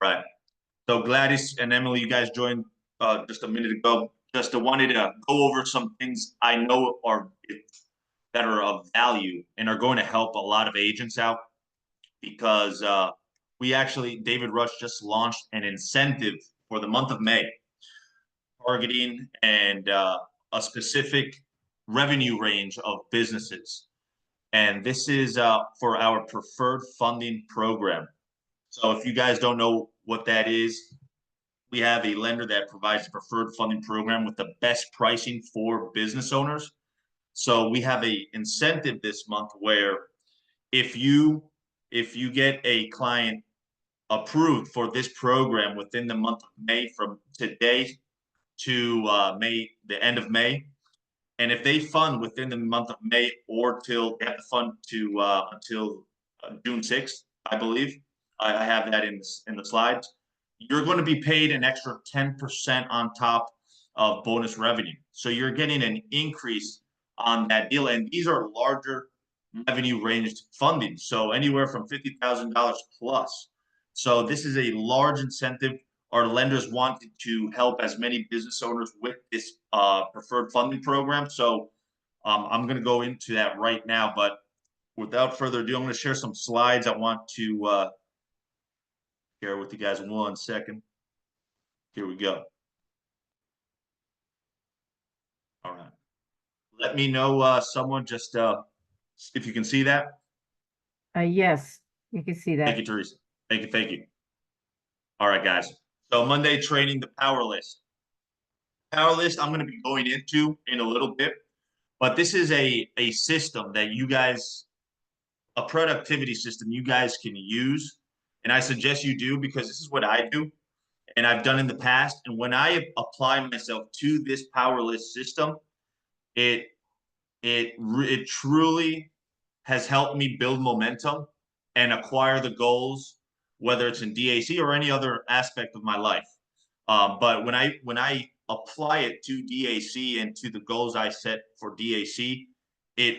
Right. So Gladys and Emily, you guys joined just a minute ago. Just wanted to go over some things I know are that are of value and are going to help a lot of agents out because we actually David Rush just launched an incentive for the month of May, targeting and a specific revenue range of businesses. And this is for our preferred funding program. So if you guys don't know what that is, we have a lender that provides a preferred funding program with the best pricing for business owners. So we have a incentive this month where if you if you get a client approved for this program within the month of May, from today to May, the end of May, and if they fund within the month of May or till they have to fund to until June 6th, I believe. I have that in the slides. You're going to be paid an extra 10% on top of bonus revenue. So you're getting an increase on that deal. And these are larger revenue ranged funding. So anywhere from $50,000 plus. So this is a large incentive. Our lenders wanted to help as many business owners with this preferred funding program. So I'm going to go into that right now. But without further ado, I'm going to share some slides I want to share with you guys in 1 second. Here we go. All right. Let me know, someone, just if you can see that. Yes, you can see that. Thank you, Teresa. Thank you. Thank you. All right, guys. So Monday training, the power list. Power list I'm going to be going into in a little bit, but this is a system that you guys, a productivity system you guys can use. And I suggest you do because this is what I do and I've done in the past. And when I apply myself to this power list system, it truly has helped me build momentum and acquire the goals, whether it's in DAC or any other aspect of my life. But when I apply it to DAC and to the goals I set for DAC,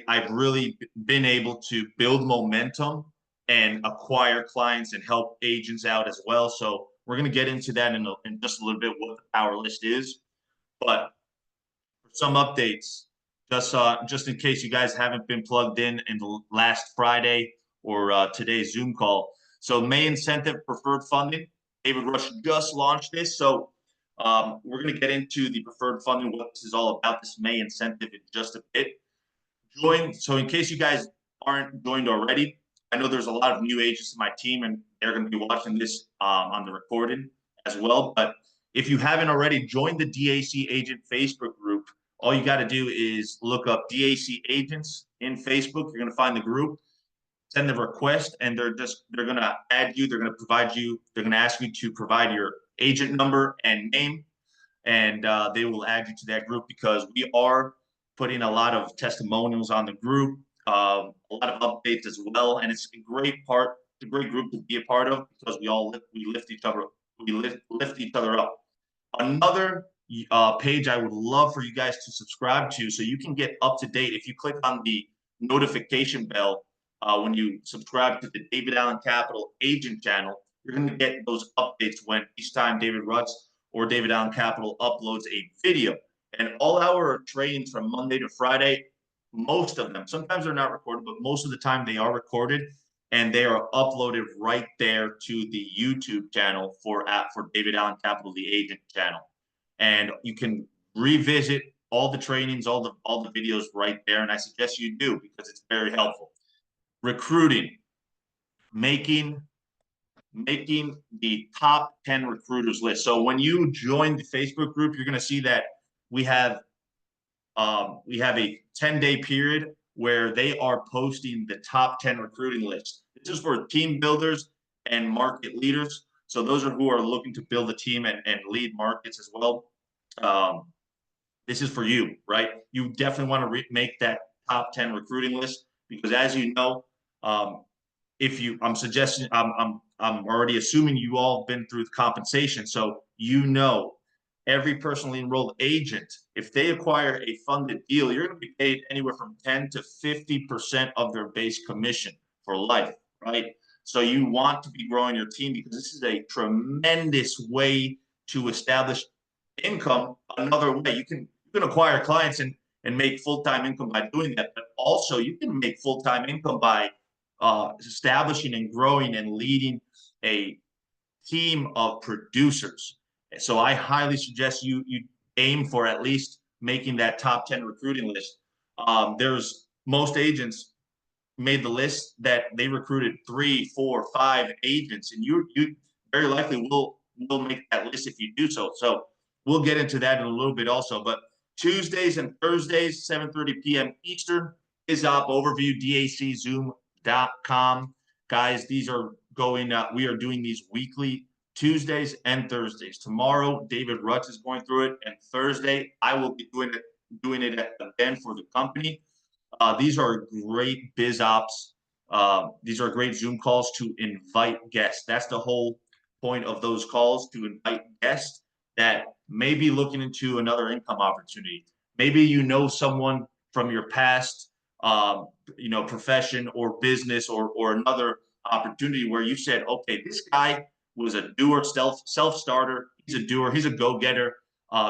I've really been able to build momentum and acquire clients and help agents out as well. So we're going to get into that in just a little bit, what the power list is. But for some updates, just in case you guys haven't been plugged in the last Friday or today's Zoom call. So May incentive preferred funding, David Rush just launched this. So we're going to get into the preferred funding, what this is all about, this May incentive in just a bit. So in case you guys aren't joined already, I know there's a lot of new agents in my team and they're going to be watching this on the recording as well. But if you haven't already joined the DAC Agent Facebook group, all you got to do is look up DAC Agents in Facebook. You're going to find the group, send the request, and they're going to add you. They're going to ask you to provide your agent number and name, and they will add you to that group because we are putting a lot of testimonials on the group, a lot of updates as well, and it's a great group to be a part of because we lift each other up. Another page I would love for you guys to subscribe to so you can get up to date. If you click on the notification bell when you subscribe to the David Allen Capital Agent channel, you're going to get those updates when each time David Rush or David Allen Capital uploads a video. And all our trainings from Monday to Friday, most of them, sometimes they're not recorded, but most of the time they are recorded and they are uploaded right there to the YouTube channel for David Allen Capital, the agent channel. And you can revisit all the trainings, all the videos right there. And I suggest you do because it's very helpful. Recruiting, making the top 10 recruiters list. So when you join the Facebook group, you're going to see that we have a 10-day period where they are posting the top 10 recruiting lists. This is for team builders and market leaders. So those are who are looking to build a team and lead markets as well. This is for you, right? You definitely want to make that top 10 recruiting list because, as you know, I'm already assuming you all been through compensation, so you know every personally enrolled agent, if they acquire a funded deal, you're going to be paid anywhere from 10 to 50% of their base commission for life, right? So you want to be growing your team because this is a tremendous way to establish income another way. You can acquire clients and make full-time income by doing that, but also you can make full-time income by establishing and growing and leading a team of producers. So I highly suggest you aim for at least making that top 10 recruiting list. There's most agents made the list that they recruited 3, 4, 5 agents, and you very likely will make that list if you do so. So we'll get into that in a little bit also. But Tuesdays and Thursdays, 7:30 p.m. Eastern, is op overview, daczoom.com. Guys, these are going we are doing these weekly, Tuesdays and Thursdays. Tomorrow, David Rutz is going through it, and Thursday, I will be doing it again for the company. These are great biz ops. These are great Zoom calls to invite guests. That's the whole point of those calls, to invite guests that may be looking into another income opportunity. Maybe you know someone from your past, profession or business or another opportunity where you said, okay, this guy was a doer, self-starter. He's a doer. He's a go-getter.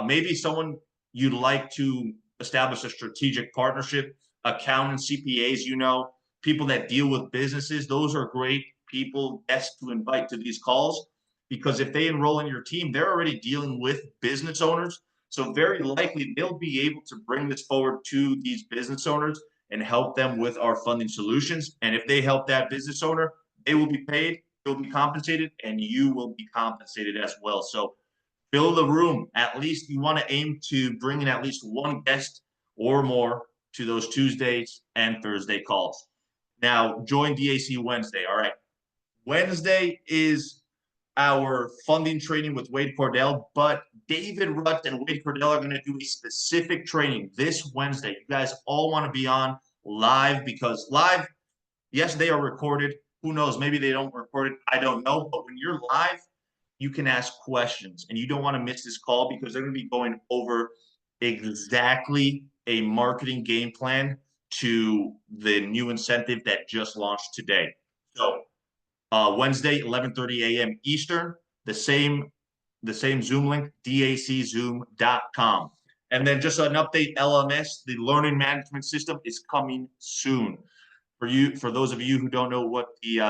Maybe someone you'd like to establish a strategic partnership. Accountants, CPAs, people that deal with businesses. Those are great people, guests to invite to these calls, because if they enroll in your team, they're already dealing with business owners. So very likely they'll be able to bring this forward to these business owners and help them with our funding solutions. And if they help that business owner, they will be paid, they'll be compensated, and you will be compensated as well. So fill the room. At least you want to aim to bring in at least one guest or more to those Tuesdays and Thursday calls. Now, join DAC Wednesday. All right. Wednesday is our funding training with Wade Cordell, but David Rutz and Wade Cordell are going to do a specific training this Wednesday. You guys all want to be on live, because live, yes, they are recorded. Who knows? Maybe they don't record it. I don't know. But when you're live, you can ask questions, and you don't want to miss this call because they're going to be going over exactly a marketing game plan to the new incentive that just launched today. So Wednesday, 11:30 a.m. Eastern, the same Zoom link, daczoom.com. And then just an update, LMS, the learning management system, is coming soon. For those of you who don't know what the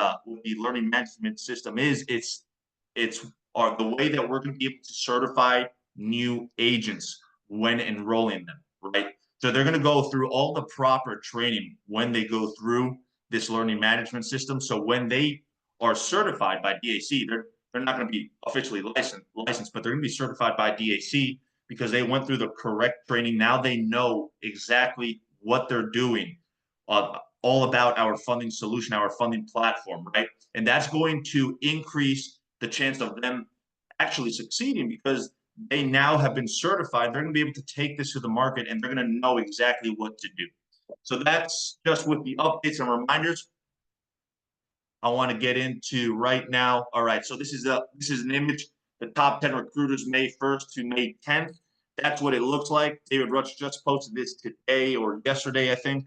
learning management system is, it's the way that we're going to be able to certify new agents when enrolling them, right? So they're going to go through all the proper training when they go through this learning management system. So when they are certified by DAC, they're not going to be officially licensed, but they're going to be certified by DAC because they went through the correct training. Now they know exactly what they're doing, all about our funding solution, our funding platform, right? And that's going to increase the chance of them actually succeeding because they now have been certified. They're going to be able to take this to the market, and they're going to know exactly what to do. So that's just with the updates and reminders I want to get into right now. All right, so this is an image, the top 10 recruiters, May 1st to May 10th. That's what it looks like. David Rutz just posted this today or yesterday, I think.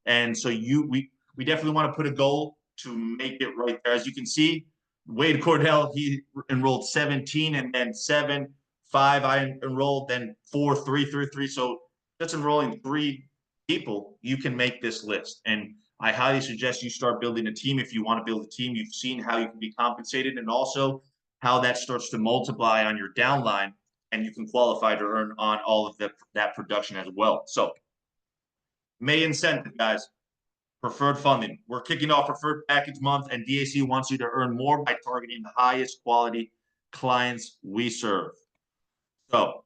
And so we definitely want to put a goal to make it right there. As you can see, Wade Cordell, he enrolled 17, and then 7, 5 I enrolled, then 4, 3, 3, 3. So just enrolling 3 people, you can make this list. And I highly suggest you start building a team. If you want to build a team, you've seen how you can be compensated and also how that starts to multiply on your downline, and you can qualify to earn on all of that production as well. So May incentive, guys. Preferred funding. We're kicking off preferred package month, and DAC wants you to earn more by targeting the highest quality clients we serve. So,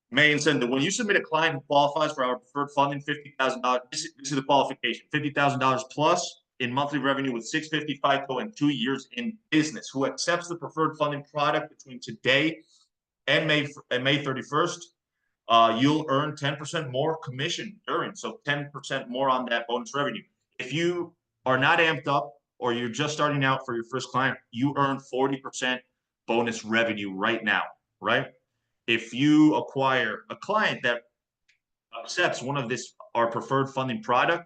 May incentive. When you submit a client who qualifies for our preferred funding, $50,000. This is the qualification: $50,000 plus in monthly revenue with 650 FICO and 2 years in business. Who accepts the preferred funding product between today and May 31st? You'll earn 10% more commission during, so 10% more on that bonus revenue. If you are not amped up or you're just starting out for your first client, you earn 40% bonus revenue right now, right? If you acquire a client that accepts one of our preferred funding product,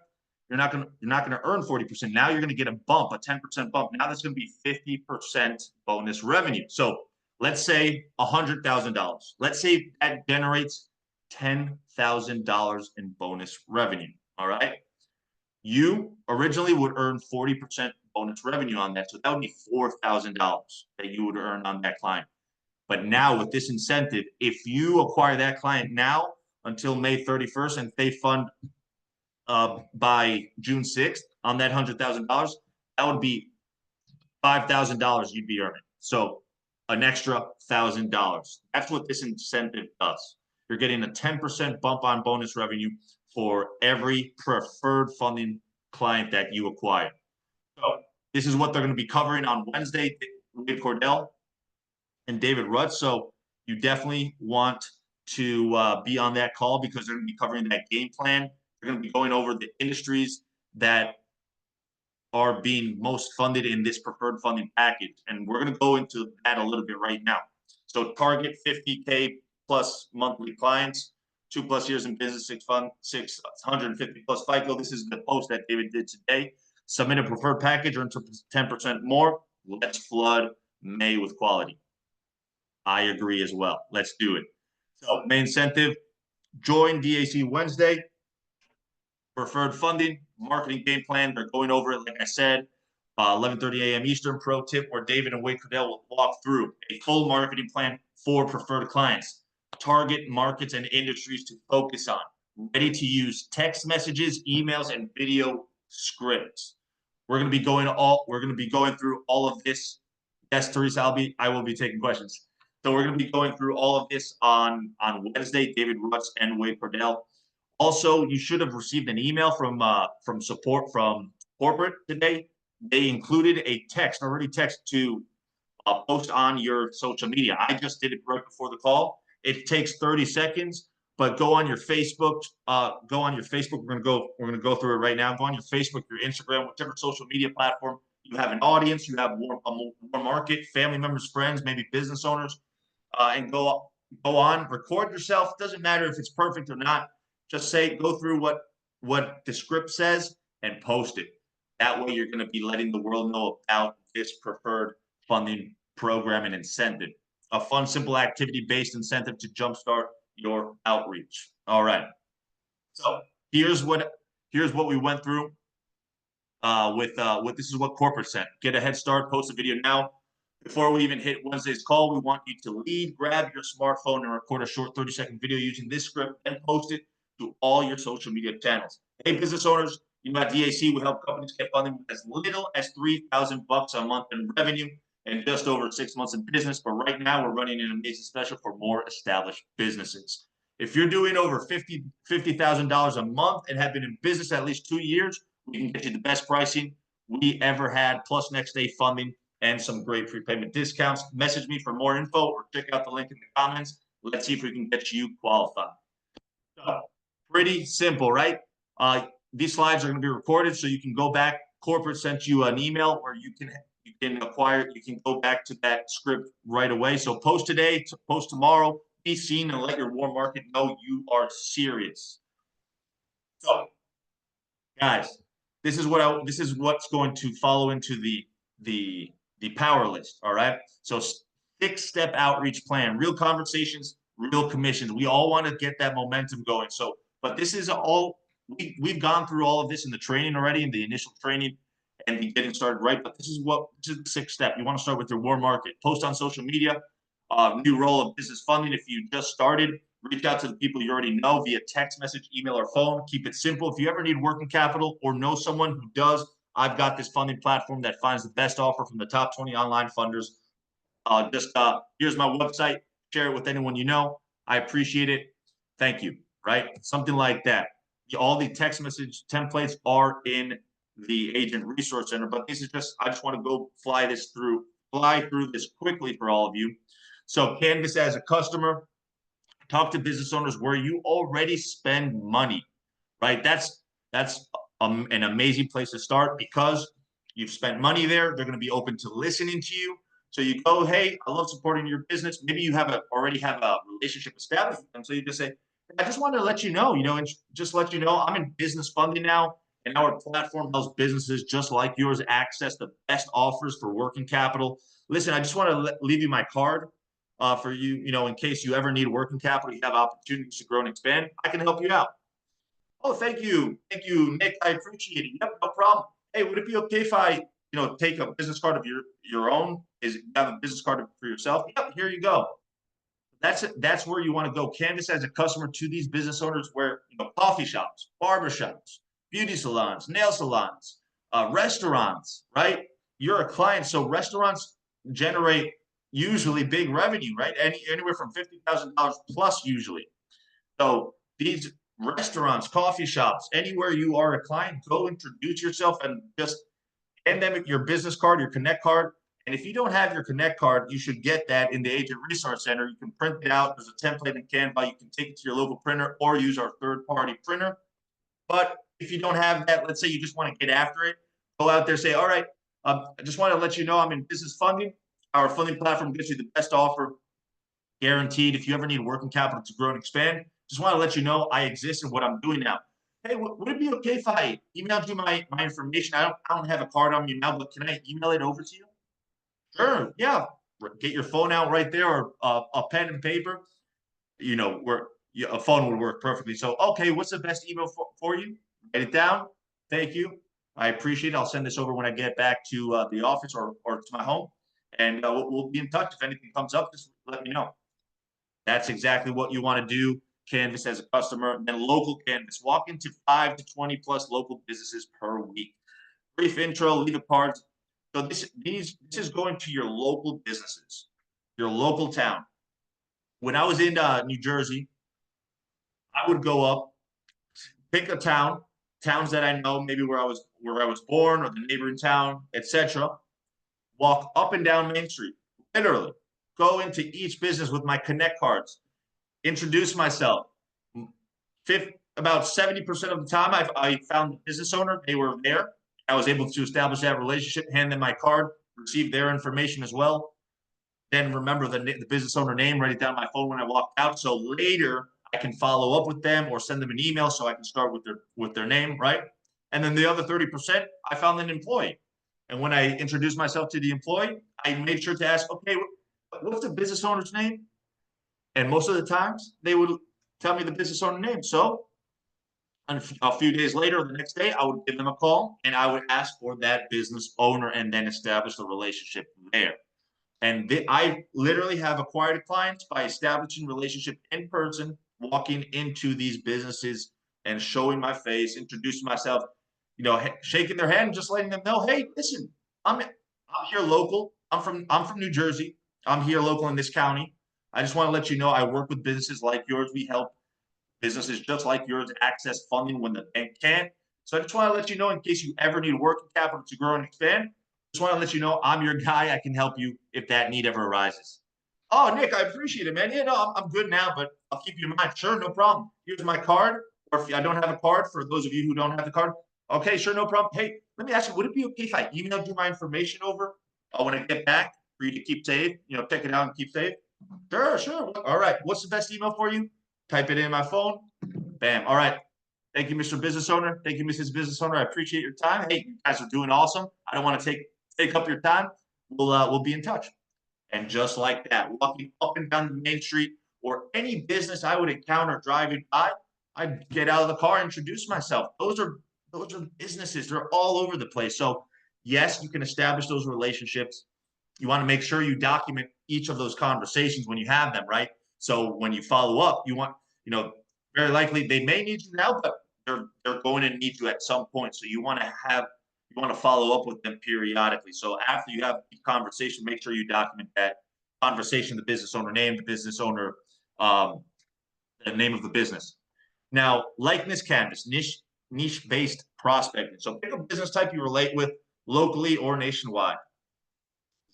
you're not gonna earn 40%. Now you're gonna get a bump, a 10% bump. Now that's gonna be 50% bonus revenue. So let's say $100,000. Let's say that generates $10,000 in bonus revenue. All right. You originally would earn 40% bonus revenue on that. So that would be $4,000 that you would earn on that client. But now with this incentive, if you acquire that client now until May 31st and they fund by June 6th on that $100,000, that would be $5,000 you'd be earning. So an extra $1,000. That's what this incentive does. You're getting a 10% bump on bonus revenue for every preferred funding client that you acquire. So this is what they're going to be covering on Wednesday, Wade Cordell and David Rutz. So you definitely want to be on that call because they're going to be covering that game plan. They're going to be going over the industries that are being most funded in this preferred funding package. And we're going to go into that a little bit right now. So target 50K plus monthly clients, 2+ years in business, 650 plus FICO. This is the post that David did today. Submit a preferred package, earn 10% more. Let's flood May with quality. I agree as well. Let's do it. So May incentive, join DAC Wednesday. Preferred funding, marketing game plan. They're going over it, like I said, 11:30 a.m. Eastern. Pro tip where David and Wade Cordell will walk through a full marketing plan for preferred clients, target markets and industries to focus on, ready to use text messages, emails, and video scripts. We're going to be going through all of this. Yes, Teresa, I will be taking questions. So we're going to be going through all of this on Wednesday. David Rutz and Wade Cordell. Also, you should have received an email from support from corporate today. They included a text, already text to post on your social media. I just did it right before the call. It takes 30 seconds, but go on your Facebook. Go on your Facebook. We're gonna go through it right now. Go on your Facebook, your Instagram, whichever social media platform you have an audience. You have a warm market, family members, friends, maybe business owners, and go on. Record yourself. Doesn't matter if it's perfect or not. Just say, go through what the script says and post it. That way you're going to be letting the world know about this preferred funding program and incentive. A fun, simple activity-based incentive to jumpstart your outreach. All right. So here's what we went through with this is what corporate sent. Get a head start, post a video now. Before we even hit Wednesday's call, we want you to lead, grab your smartphone and record a short 30-second video using this script and post it to all your social media channels. Hey, business owners, you know, at DAC, we help companies get funding with as little as $3,000 a month in revenue and just over 6 months in business. But right now, we're running an amazing special for more established businesses. If you're doing over $50,000 a month and have been in business at least 2 years, we can get you the best pricing we ever had, plus next day funding and some great prepayment discounts. Message me for more info or check out the link in the comments. Let's see if we can get you qualified. So, pretty simple, right? These slides are going to be recorded, so you can go back. Corporate sent you an email where you can acquire. You can go back to that script right away. So post today, post tomorrow. Be seen and let your warm market know you are serious. So, guys, this is what's going to follow into the power list. All right. So 6-step outreach plan, real conversations, real commissions. We all want to get that momentum going. So, but this is all we've gone through all of this in the training already, in the initial training and the getting started right. But this is the 6th step. You want to start with your warm market, post on social media, new role of business funding. If you just started, reach out to the people you already know via text message, email, or phone. Keep it simple. If you ever need working capital or know someone who does, I've got this funding platform that finds the best offer from the top 20 online funders. Here's my website. Share it with anyone you know. I appreciate it. Thank you. Right? Something like that. All the text message templates are in the Agent Resource Center, but this is I just want to go fly through this quickly for all of you. So Canvas as a customer, talk to business owners where you already spend money, right? That's an amazing place to start because you've spent money there. They're going to be open to listening to you. So you go, hey, I love supporting your business. Maybe you already have a relationship established with them. So you just say, I just wanted to let you know, and just let you know I'm in business funding now. And our platform helps businesses just like yours access the best offers for working capital. Listen, I just want to leave you my card for you, in case you ever need working capital, you have opportunities to grow and expand. I can help you out. Oh, thank you. Thank you, Nick. I appreciate it. Yep, no problem. Hey, would it be okay if I, take a business card of your own? Is you have a business card for yourself? Yep, here you go. That's where you want to go. Canvas as a customer to these business owners where coffee shops, barber shops, beauty salons, nail salons, restaurants, right? You're a client. So restaurants generate usually big revenue, right? Anywhere from $50,000 plus usually. So these restaurants, coffee shops, anywhere you are a client, go introduce yourself and just hand them your business card, your Connect card. And if you don't have your Connect card, you should get that in the Agent Resource Center. You can print it out. There's a template in Canva. You can take it to your local printer or use our third-party printer. But if you don't have that, let's say you just want to get after it, go out there, say, all right, I just want to let you know I'm in business funding. Our funding platform gives you the best offer, guaranteed. If you ever need working capital to grow and expand, just want to let you know I exist and what I'm doing now. Hey, would it be okay if I emailed you my information? I don't have a card on me now, but can I email it over to you? Sure. Yeah. Get your phone out right there, or a pen and paper. Where a phone would work perfectly. So, okay, what's the best email for you? Write it down. Thank you. I appreciate it. I'll send this over when I get back to the office or to my home, and we'll be in touch. If anything comes up, just let me know. That's exactly what you want to do. Canvas as a customer, and then local Canvas. Walk into 5 to 20 plus local businesses per week. Brief intro, leave a card. So this is going to your local businesses, your local town. When I was in New Jersey, I would go up, pick a towns that I know, maybe where I was born or the neighboring town, etc. Walk up and down Main Street, literally go into each business with my Connect cards, introduce myself. About 70% of the time, I found the business owner. They were there. I was able to establish that relationship, hand them my card, receive their information as well. Then remember the business owner name, write it down on my phone when I walk out. So later I can follow up with them or send them an email so I can start with their name, right? And then the other 30%, I found an employee. And when I introduced myself to the employee, I made sure to ask, okay, what's the business owner's name? And most of the times they would tell me the business owner name. So a few days later, the next day, I would give them a call and I would ask for that business owner and then establish the relationship there. And I literally have acquired clients by establishing relationship in person, walking into these businesses and showing my face, introducing myself, shaking their hand, and just letting them know, hey, listen, I'm here local. I'm from New Jersey. I'm here local in this county. I just want to let you know I work with businesses like yours. We help businesses just like yours access funding when the bank can't. So I just want to let you know, in case you ever need working capital to grow and expand, just want to let you know I'm your guy. I can help you if that need ever arises. Oh, Nick, I appreciate it, man. Yeah, no, I'm good now, but I'll keep you in mind. Sure, no problem. Here's my card. Or if I don't have a card, for those of you who don't have the card, okay, sure, no problem. Hey, let me ask you, would it be okay if I emailed you my information over when I get back for you to keep safe? Check it out and keep safe. Sure, sure. All right. What's the best email for you? Type it in my phone. Bam. All right. Thank you, Mr. Business Owner. Thank you, Mrs. Business Owner. I appreciate your time. Hey, you guys are doing awesome. I don't want to take up your time. We'll be in touch. And just like that, walking up and down the main street or any business I would encounter driving by, I'd get out of the car, introduce myself. Those are businesses. They're all over the place. So yes, you can establish those relationships. You want to make sure you document each of those conversations when you have them, right? So when you follow up, you want, very likely they may need you now, but they're going to need you at some point. So you want to follow up with them periodically. So after you have the conversation, make sure you document that conversation, the business owner name, the business owner, the name of the business. Now, likeness canvas, niche based prospecting. So pick a business type you relate with locally or nationwide.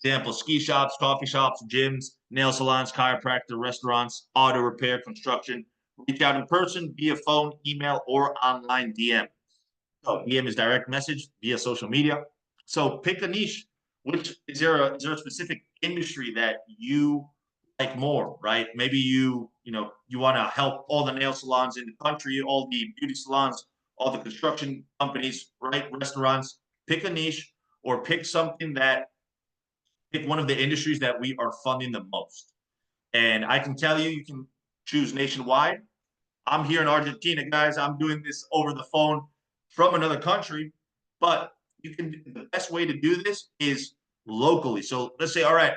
Example, ski shops, coffee shops, gyms, nail salons, chiropractor, restaurants, auto repair, construction. Reach out in person, via phone, email, or online DM. So DM is direct message via social media. So pick a niche. Is there a specific industry that you like more, right? Maybe you want to help all the nail salons in the country, all the beauty salons, all the construction companies, right? Restaurants, pick a niche or pick something that, pick one of the industries that we are funding the most. And I can tell you, you can choose nationwide. I'm here in Argentina, guys. I'm doing this over the phone from another country, but you can, the best way to do this is locally. So let's say, all right,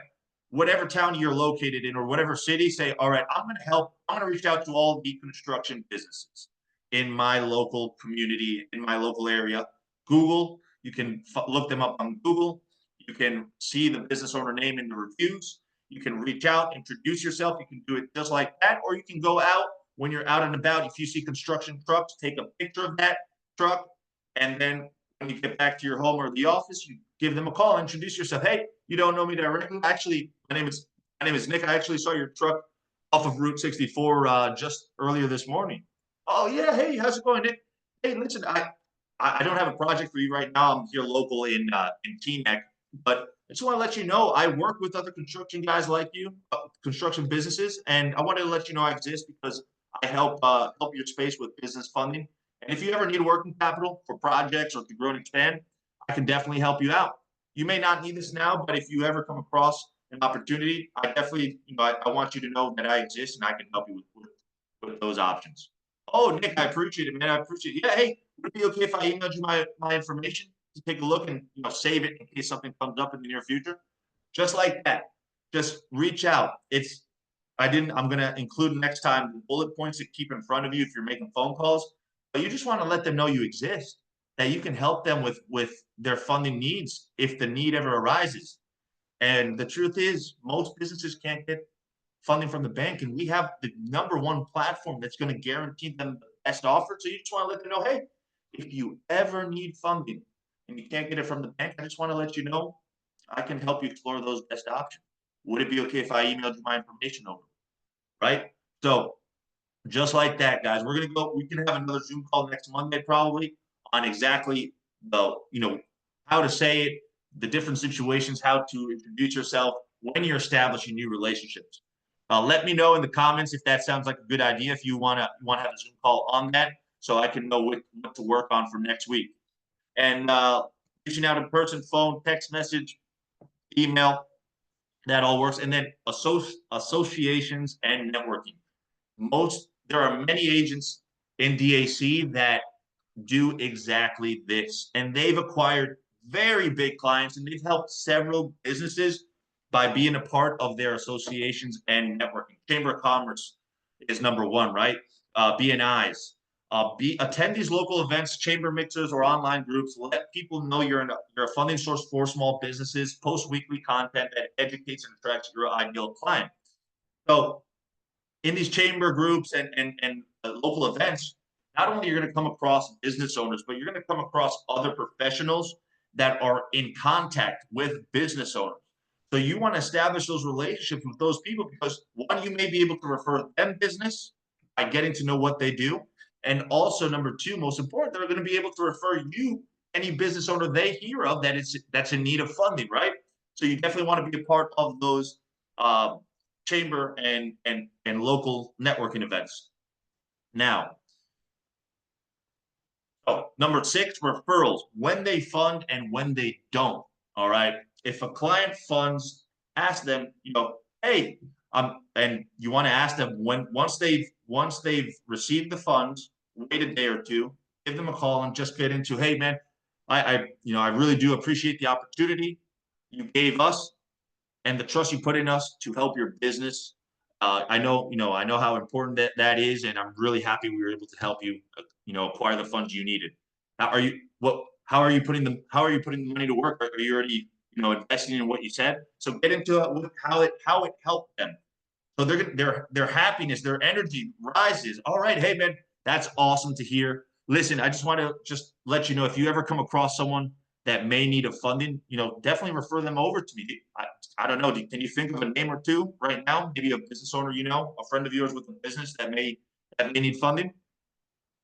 whatever town you're located in or whatever city, say, all right, I'm going to help, I'm going to reach out to all the construction businesses in my local community, in my local area. Google, you can look them up on Google. You can see the business owner name in the reviews. You can reach out, introduce yourself. You can do it just like that, or you can go out when you're out and about. If you see construction trucks, take a picture of that truck, and then when you get back to your home or the office, you give them a call, introduce yourself. Hey, you don't know me directly. Actually, my name is Nick. I actually saw your truck off of Route 64 just earlier this morning. Oh yeah, hey, how's it going, Nick? Hey, listen, I don't have a project for you right now. I'm here local in Teaneck, but I just want to let you know I work with other construction guys like you, construction businesses, and I wanted to let you know I exist because I help your space with business funding. And if you ever need working capital for projects or to grow and expand, I can definitely help you out. You may not need this now, but if you ever come across an opportunity, I definitely, I want you to know that I exist and I can help you with those options. Oh, Nick, I appreciate it, man. I appreciate it. Yeah, hey, would it be okay if I emailed you my information to take a look and save it in case something comes up in the near future? Just like that. Just reach out. I'm gonna include next time the bullet points to keep in front of you if you're making phone calls. But you just want to let them know you exist, that you can help them with their funding needs if the need ever arises. And the truth is, most businesses can't get funding from the bank, and we have the #1 platform that's going to guarantee them the best offer. So you just want to let them know, hey, if you ever need funding and you can't get it from the bank, I just want to let you know I can help you explore those best options. Would it be okay if I emailed you my information over? Right? So just like that, guys, we can have another Zoom call next Monday probably on exactly how to say it, the different situations, how to introduce yourself when you're establishing new relationships. Let me know in the comments if that sounds like a good idea, if you want to have a Zoom call on that, so I can know what to work on for next week. And reaching out in person, phone, text message, email, that all works. And then associations and networking. There are many agents in DAC that do exactly this, and they've acquired very big clients, and they've helped several businesses by being a part of their associations and networking. Chamber of Commerce is #1, right? BNIs. Attend these local events, chamber mixers, or online groups. Let people know you're a funding source for small businesses. Post weekly content that educates and attracts your ideal client. So in these chamber groups and local events, not only you're going to come across business owners, but you're going to come across other professionals that are in contact with business owners. So you want to establish those relationships with those people because one, you may be able to refer them business by getting to know what they do. And also #2, most important, they're going to be able to refer you any business owner they hear of that's in need of funding, right? So you definitely want to be a part of those chamber and local networking events. Now, #6, referrals, when they fund and when they don't. All right. If a client funds, ask them, hey, and you want to ask them once they've received the funds, wait a day or two, give them a call and just get into, hey man, I really do appreciate the opportunity you gave us and the trust you put in us to help your business. I know how important that is, and I'm really happy we were able to help you, acquire the funds you needed. How are you putting the money to work? Are you already, investing in what you said? So get into how it helped them. So their happiness, their energy rises. All right, hey man, that's awesome to hear. Listen, I just want to just let you know if you ever come across someone that may need a funding, definitely refer them over to me. I don't know. Can you think of a name or two right now? Maybe a business owner, a friend of yours with a business that may need funding.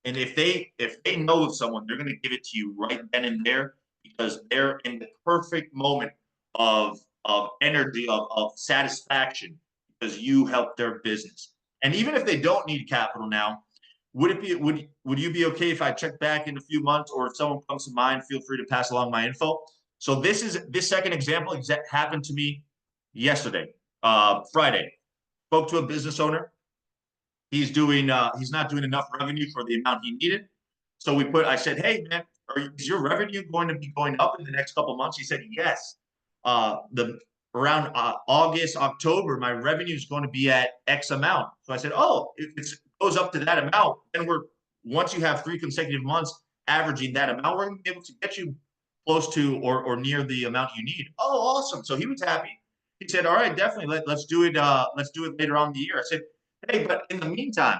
And if they know of someone, they're going to give it to you right then and there because they're in the perfect moment of energy, of satisfaction because you helped their business. And even if they don't need capital now, would you be okay if I check back in a few months, or if someone comes to mind, feel free to pass along my info. So this second example happened to me yesterday, Friday. Spoke to a business owner. He's not doing enough revenue for the amount he needed. So I said, hey man, is your revenue going to be going up in the next couple of months? He said, yes. The Around August, October, my revenue is going to be at X amount. So I said, oh, if it goes up to that amount, then once you have 3 consecutive months averaging that amount, we're going to be able to get you close to or near the amount you need. Oh, awesome. So he was happy. He said, all right, definitely. Let's do it. Let's do it later on in the year. I said, hey, but in the meantime,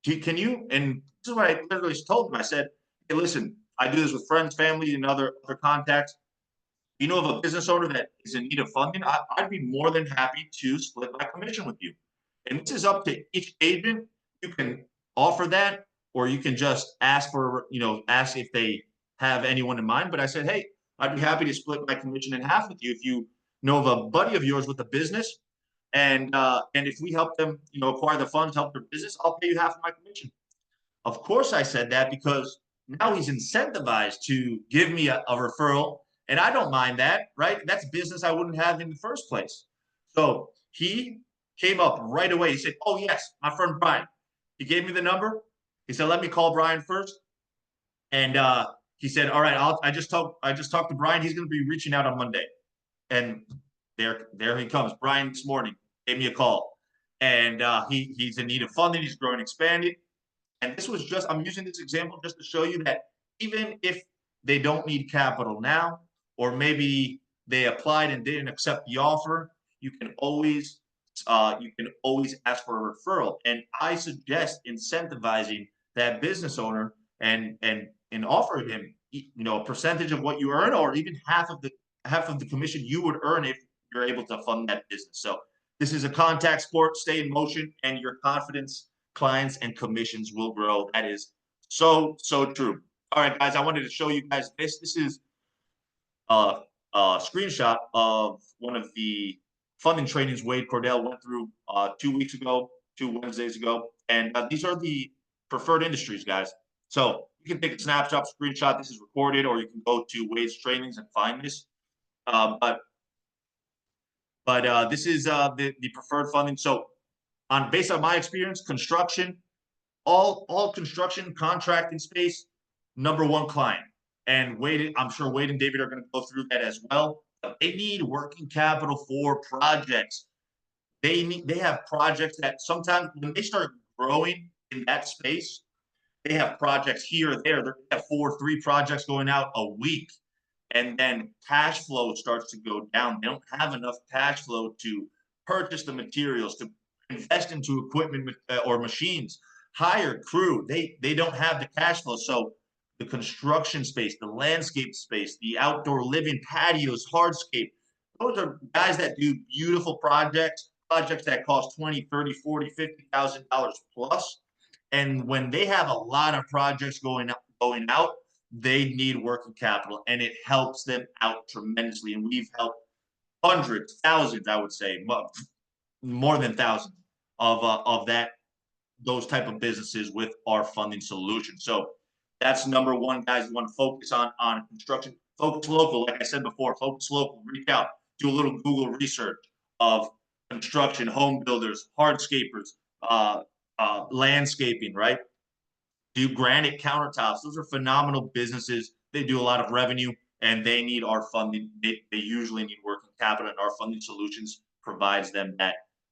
can you, and this is what I literally told him. I said, hey, listen, I do this with friends, family, and other contacts. You know of a business owner that is in need of funding, I'd be more than happy to split my commission with you. And this is up to each agent. You can offer that, or you can just ask ask if they have anyone in mind. But I said, hey, I'd be happy to split my commission in half with you if you know of a buddy of yours with a business, and if we help them, acquire the funds, help their business, I'll pay you half of my commission. Of course, I said that because now he's incentivized to give me a referral, and I don't mind that, right? That's business I wouldn't have in the first place. So he came up right away. He said, oh, yes, my friend Brian. He gave me the number. He said, let me call Brian first. And he said, all right, I just talked to Brian. He's going to be reaching out on Monday. And there he comes. Brian this morning gave me a call. And he's in need of funding. He's growing, expanding. And I'm using this example just to show you that even if they don't need capital now, or maybe they applied and didn't accept the offer, you can always ask for a referral. And I suggest incentivizing that business owner and offering him, a percentage of what you earn, or even half of the commission you would earn if you're able to fund that business. So this is a contact sport. Stay in motion, and your confidence, clients, and commissions will grow. That is so true. All right, guys, I wanted to show you guys this. This is a screenshot of one of the funding trainings Wade Cordell went through 2 weeks ago, 2 Wednesdays ago. And these are the preferred industries, guys. So you can take a snapshot, screenshot. This is recorded, or you can go to Wade's trainings and find this. But this is the preferred funding. So based on my experience, construction, all construction contracting space, #1 client. And I'm sure Wade and David are going to go through that as well. But they need working capital for projects. They have projects that sometimes when they start growing in that space, they have projects here or there. They have 3 projects going out a week. And then cash flow starts to go down. They don't have enough cash flow to purchase the materials, to invest into equipment or machines, hire crew. They don't have the cash flow. So the construction space, the landscape space, the outdoor living patios, hardscape, those are guys that do beautiful projects that cost $20, $30, $40, $50,000 plus. And when they have a lot of projects going out, they need working capital, and it helps them out tremendously. And we've helped hundreds, thousands, I would say, more than thousands of those type of businesses with our funding solution. So that's #1, guys. You want to focus on construction. Focus local, like I said before. Focus local. Reach out. Do a little Google research of construction, home builders, hardscapers, landscaping, right? Do granite countertops. Those are phenomenal businesses. They do a lot of revenue, and they need our funding. They usually need working capital, and our funding solutions provides them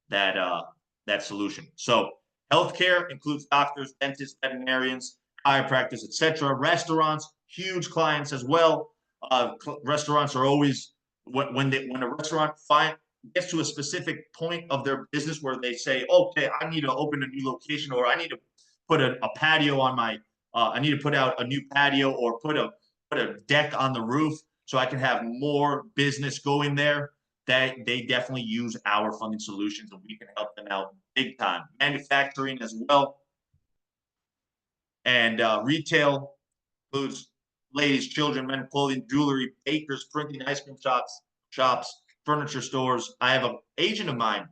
that solution. So healthcare includes doctors, dentists, veterinarians, chiropractors, etc. Restaurants, huge clients as well. Restaurants are always when a restaurant gets to a specific point of their business where they say, okay, I need to open a new location, or I need to put a patio on I need to put out a new patio, or put a deck on the roof so I can have more business going there. That they definitely use our funding solutions, and we can help them out big time. Manufacturing as well. And retail includes ladies, children, men clothing, jewelry, bakers, printing, ice cream shops, furniture stores. I have an agent of mine,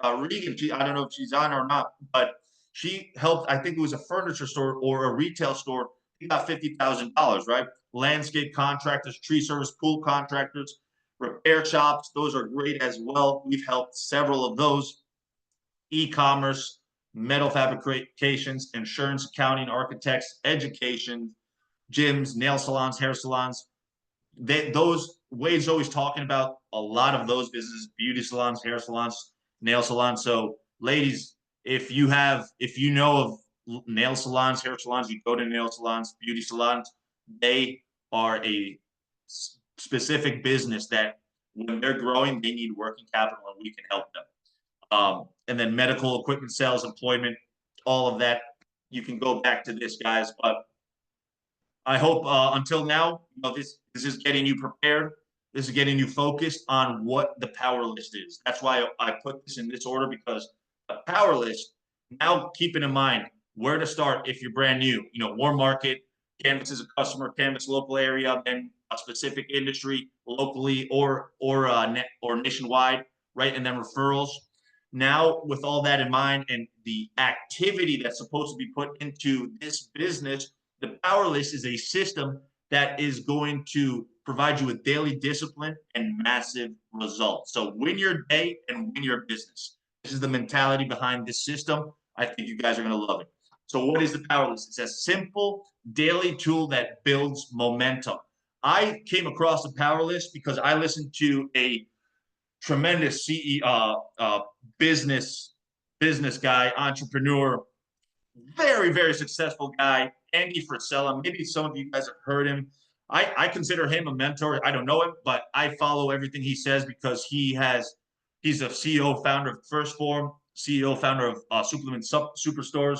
Regan. I don't know if she's on or not, but She helped, I think it was a furniture store or a retail store. He got $50,000, right? Landscape contractors, tree service, pool contractors, repair shops. Those are great as well. We've helped several of those. E-commerce, metal fabrications, insurance, accounting, architects, education, gyms, nail salons, hair salons. Those Wade's always talking about a lot of those businesses: beauty salons, hair salons, nail salons. So, ladies, if you know of nail salons, hair salons, you go to nail salons, beauty salons. They are a specific business that when they're growing, they need working capital, and we can help them. And then medical equipment sales, employment, all of that. You can go back to this, guys. But I hope until now, this is getting you prepared. This is getting you focused on what the power list is. That's why I put this in this order, because the power list, now keeping in mind where to start if you're brand new. Warm market, Canvas is a customer, Canvas local area, then a specific industry locally or nationwide, right? And then referrals. Now, with all that in mind and the activity that's supposed to be put into this business, the power list is a system that is going to provide you with daily discipline and massive results. So win your day and win your business. This is the mentality behind this system. I think you guys are going to love it. So what is the power list? It's a simple daily tool that builds momentum. I came across the power list because I listened to a tremendous business guy, entrepreneur, very, very successful guy, Andy Frisella. Maybe some of you guys have heard him. I consider him a mentor. I don't know him, but I follow everything he says because he's a CEO, founder of First Form, CEO, founder of Supplement Superstores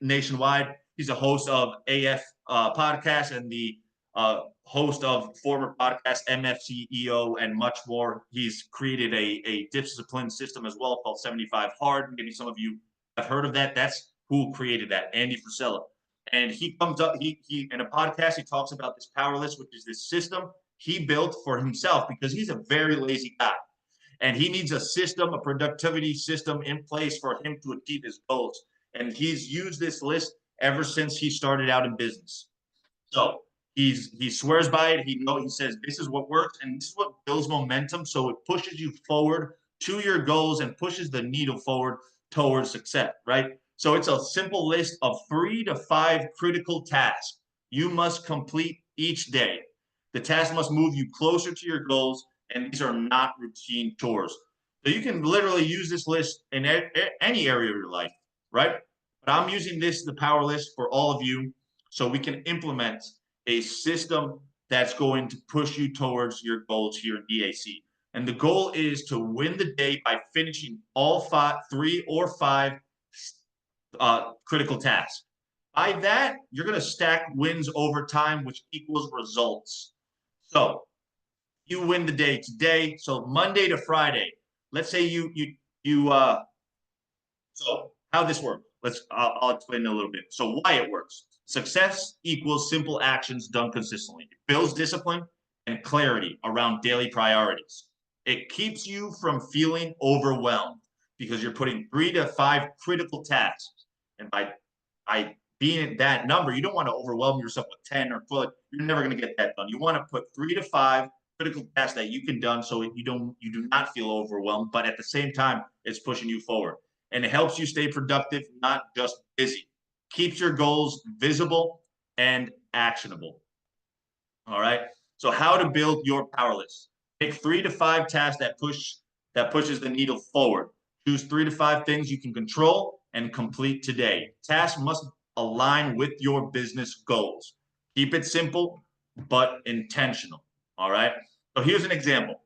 nationwide. He's a host of AF podcast and the host of former podcast MFCEO and much more. He's created a discipline system as well called 75 Hard. Maybe some of you have heard of that. That's who created that, Andy Frisella. And he comes up, he in a podcast, he talks about this power list, which is this system he built for himself because he's a very lazy guy. And he needs a system, a productivity system in place for him to achieve his goals. And he's used this list ever since he started out in business. So he swears by it. He says this is what works and this is what builds momentum. So it pushes you forward to your goals and pushes the needle forward towards success, right? So it's a simple list of 3 to 5 critical tasks you must complete each day. The task must move you closer to your goals, and these are not routine chores. So you can literally use this list in any area of your life, right? But I'm using the power list for all of you so we can implement a system that's going to push you towards your goals here in DAC. And the goal is to win the day by finishing all 3 or 5 critical tasks. By that, you're going to stack wins over time, which equals results. So you win the day today. So Monday to Friday, let's say so how this works. I'll explain it a little bit. So why it works. Success equals simple actions done consistently. It builds discipline and clarity around daily priorities. It keeps you from feeling overwhelmed because you're putting 3 to 5 critical tasks. And by being at that number, you don't want to overwhelm yourself with 10 or 12. You're never going to get that done. You want to put 3 to 5 critical tasks that you can done so you do not feel overwhelmed, but at the same time, it's pushing you forward. And it helps you stay productive, not just busy. Keeps your goals visible and actionable. All right. So how to build your power list. Pick 3 to 5 tasks that pushes the needle forward. Choose 3 to 5 things you can control and complete today. Tasks must align with your business goals. Keep it simple, but intentional. All right. So here's an example.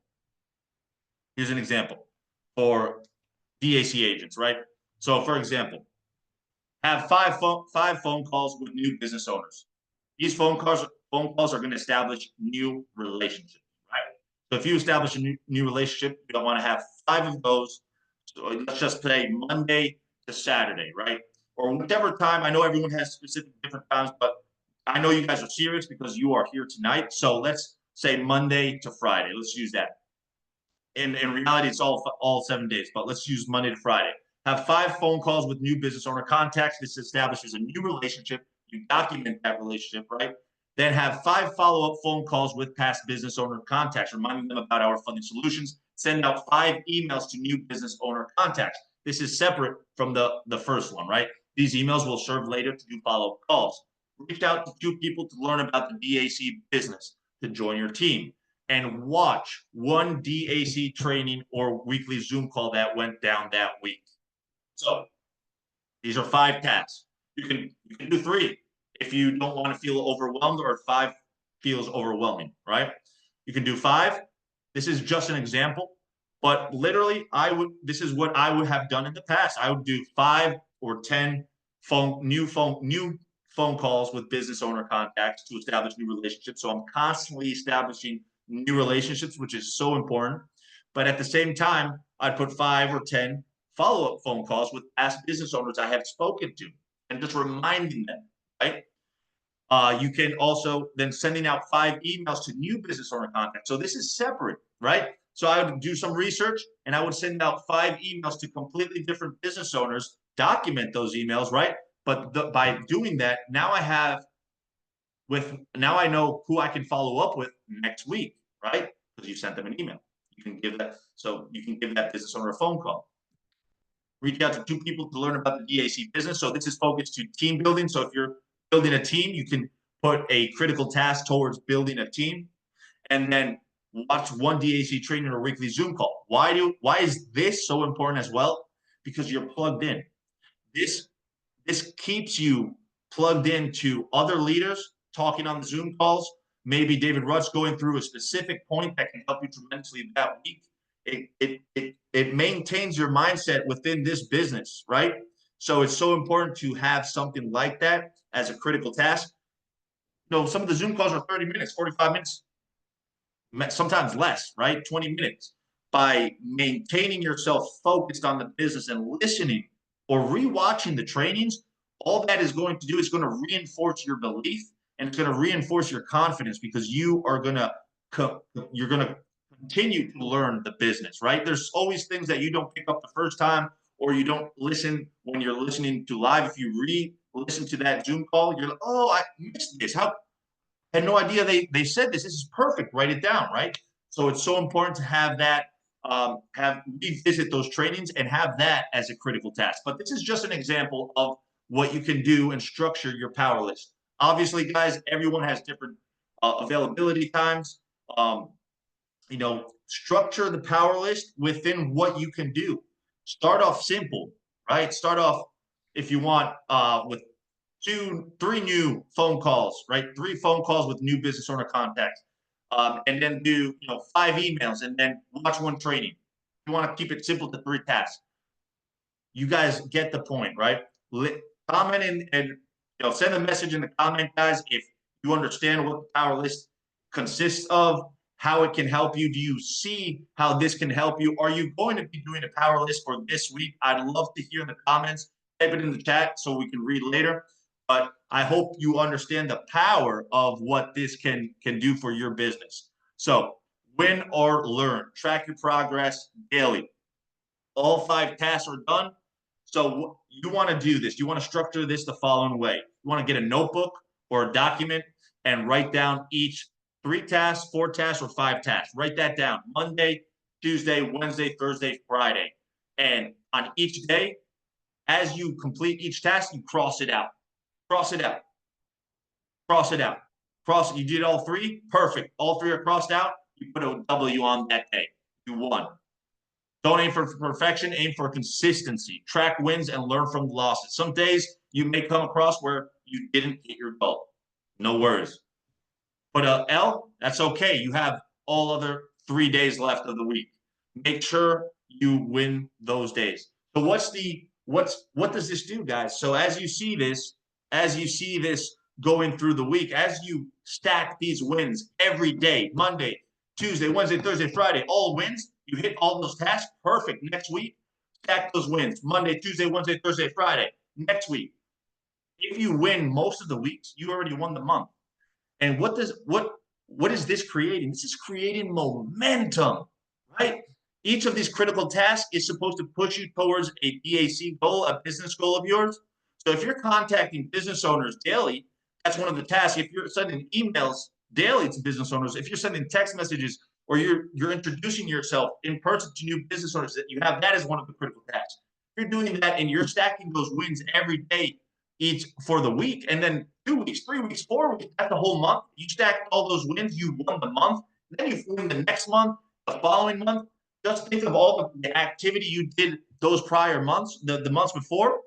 Here's an example for DAC agents, right? So for example, have 5 phone calls with new business owners. These phone calls are going to establish new relationships, right? So if you establish a new relationship, you don't want to have 5 of those. So let's just say Monday to Saturday, right? Or whatever time. I know everyone has specific different times, but I know you guys are serious because you are here tonight. So let's say Monday to Friday. Let's use that. In reality, it's all 7 days, but let's use Monday to Friday. Have 5 phone calls with new business owner contacts. This establishes a new relationship. You document that relationship, right? Then have 5 follow-up phone calls with past business owner contacts, reminding them about our funding solutions. Send out 5 emails to new business owner contacts. This is separate from the first one, right? These emails will serve later to do follow-up calls. Reach out to 2 people to learn about the DAC business to join your team, and watch one DAC training or weekly Zoom call that went down that week. So these are 5 tasks. You can do 3 if you don't want to feel overwhelmed, or if 5 feels overwhelming, right? You can do 5. This is just an example, but literally this is what I would have done in the past. I would do 5 or 10 new phone calls with business owner contacts to establish new relationships. So I'm constantly establishing new relationships, which is so important. But at the same time, I'd put 5 or 10 follow-up phone calls with past business owners I have spoken to, and just reminding them, right? You can also then sending out 5 emails to new business owner contacts. So this is separate, right? So I would do some research and I would send out 5 emails to completely different business owners, document those emails, right? But by doing that, now I know who I can follow up with next week, right? Because you sent them an email. You can give that business owner a phone call. Reach out to 2 people to learn about the DAC business. So this is focused to team building. So if you're building a team, you can put a critical task towards building a team, and then watch one DAC training or weekly Zoom call. Why is this so important as well? Because you're plugged in. This keeps you plugged into other leaders talking on the Zoom calls. Maybe David Ruts going through a specific point that can help you tremendously that week. It maintains your mindset within this business, right? So it's so important to have something like that as a critical task. Some of the Zoom calls are 30 minutes, 45 minutes, sometimes less, right? 20 minutes. By maintaining yourself focused on the business and listening or rewatching the trainings, all that is going to do is going to reinforce your belief, and it's going to reinforce your confidence, because you're going to continue to learn the business, right? There's always things that you don't pick up the first time, or you don't listen when you're listening to live. If you re-listen to that Zoom call, you're like, oh, I missed this. I had no idea they said this. This is perfect. Write it down, right? So it's so important to have that, revisit those trainings and have that as a critical task. But this is just an example of what you can do and structure your power list. Obviously, guys, everyone has different availability times. Structure the power list within what you can do. Start off simple, right? Start off, if you want, with 3 new phone calls, right? 3 phone calls with new business owner contacts, and then do 5 emails, and then watch 1 training. You want to keep it simple to 3 tasks. You guys get the point, right? Comment and send a message in the comment, guys, if you understand what the power list consists of, how it can help you. Do you see how this can help you? Are you going to be doing a power list for this week? I'd love to hear in the comments. Type it in the chat so we can read later. But I hope you understand the power of what this can do for your business. So win or learn. Track your progress daily. All 5 tasks are done. So you want to do this. You want to structure this the following way. You want to get a notebook or a document and write down each 3 tasks, 4 tasks, or 5 tasks. Write that down. Monday, Tuesday, Wednesday, Thursday, Friday. And on each day, as you complete each task, you cross it out. Cross it out. Cross it out. You did all 3? Perfect. All 3 are crossed out. You put a W on that day. You won. Don't aim for perfection. Aim for consistency. Track wins and learn from the losses. Some days you may come across where you didn't hit your goal. No worries. But L, that's okay. You have all other 3 days left of the week. Make sure you win those days. So what does this do, guys? So as you see this going through the week, as you stack these wins every day, Monday, Tuesday, Wednesday, Thursday, Friday, all wins, you hit all those tasks, perfect. Next week, stack those wins. Monday, Tuesday, Wednesday, Thursday, Friday. Next week. If you win most of the weeks, you already won the month. And what is this creating? This is creating momentum, right? Each of these critical tasks is supposed to push you towards a BAC goal, a business goal of yours. So if you're contacting business owners daily, that's one of the tasks. If you're sending emails daily to business owners, if you're sending text messages, or you're introducing yourself in person to new business owners that you have, that is one of the critical tasks. If you're doing that and you're stacking those wins every day each for the week, and then 2 weeks, 3 weeks, 4 weeks, that's the whole month. You stack all those wins, you won the month, then you win the next month, the following month. Just think of all the activity you did those prior months, the months before,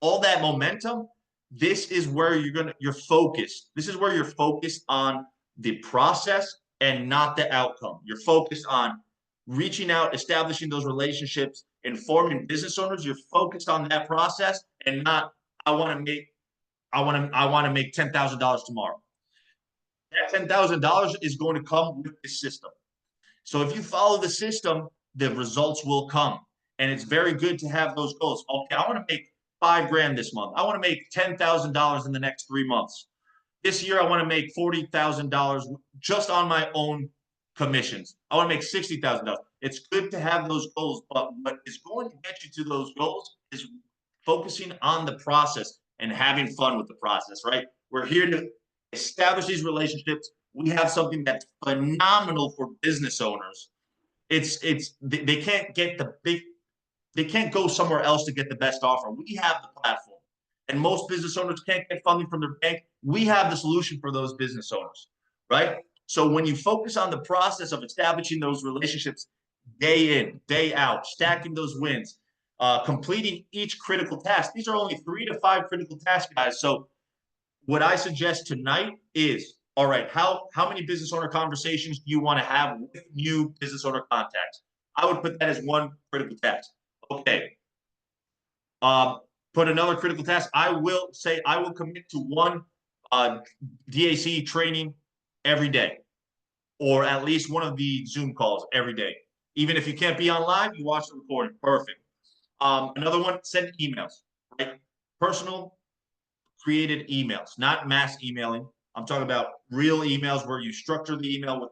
all that momentum. This is where you're focused. This is where you're focused on the process and not the outcome. You're focused on reaching out, establishing those relationships, informing business owners. You're focused on that process and not, I want to make $10,000 tomorrow. That $10,000 is going to come with the system. So if you follow the system, the results will come. And it's very good to have those goals. Okay, I want to make $5,000 this month. I want to make $10,000 in the next 3 months. This year, I want to make $40,000 just on my own commissions. I want to make $60,000. It's good to have those goals, but what is going to get you to those goals is focusing on the process and having fun with the process, right? We're here to establish these relationships. We have something that's phenomenal for business owners. They can't get they can't go somewhere else to get the best offer. We have the platform, and most business owners can't get funding from their bank. We have the solution for those business owners, right? So when you focus on the process of establishing those relationships day in, day out, stacking those wins, completing each critical task. These are only 3 to 5 critical tasks, guys. So what I suggest tonight is, all right, how many business owner conversations do you want to have with new business owner contacts? I would put that as one critical task. Okay. Put another critical task. I will commit to one DAC training every day, or at least one of the Zoom calls every day. Even if you can't be on live, you watch the recording. Perfect. Another one, send emails, right? Personal created emails, not mass emailing. I'm talking about real emails where you structure the email with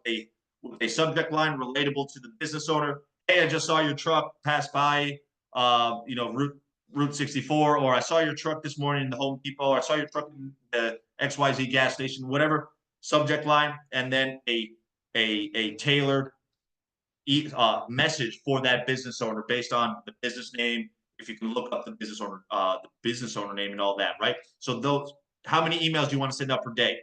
a subject line relatable to the business owner. Hey, I just saw your truck pass by, Route 64, or I saw your truck this morning in the Home Depot, or I saw your truck in the XYZ gas station, whatever subject line, and then a tailored message for that business owner based on the business name. If you can look up the business owner name and all that, right? So how many emails do you want to send out per day?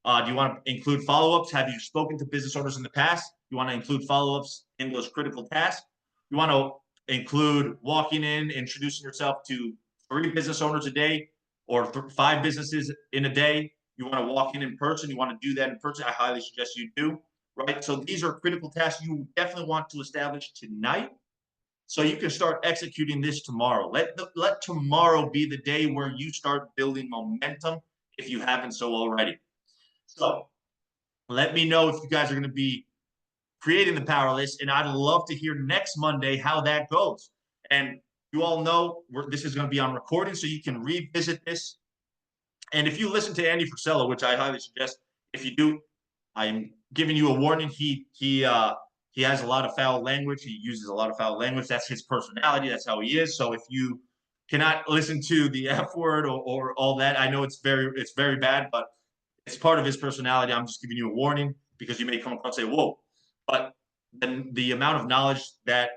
Do you want to include follow-ups? Have you spoken to business owners in the past? You want to include follow-ups in those critical tasks? You want to include walking in, introducing yourself to 3 business owners a day, or 5 businesses in a day? You want to walk in person? You want to do that in person? I highly suggest you do, right? So these are critical tasks you definitely want to establish tonight, so you can start executing this tomorrow. Let tomorrow be the day where you start building momentum if you haven't so already. So let me know if you guys are going to be creating the power list, and I'd love to hear next Monday how that goes. And you all know this is going to be on recording, so you can revisit this. And if you listen to Andy Frisella, which I highly suggest, if you do, I'm giving you a warning. He has a lot of foul language. He uses a lot of foul language. That's his personality. That's how he is. So if you cannot listen to the F word or all that, I know it's very bad, but it's part of his personality. I'm just giving you a warning because you may come across and say, whoa. But then the amount of knowledge that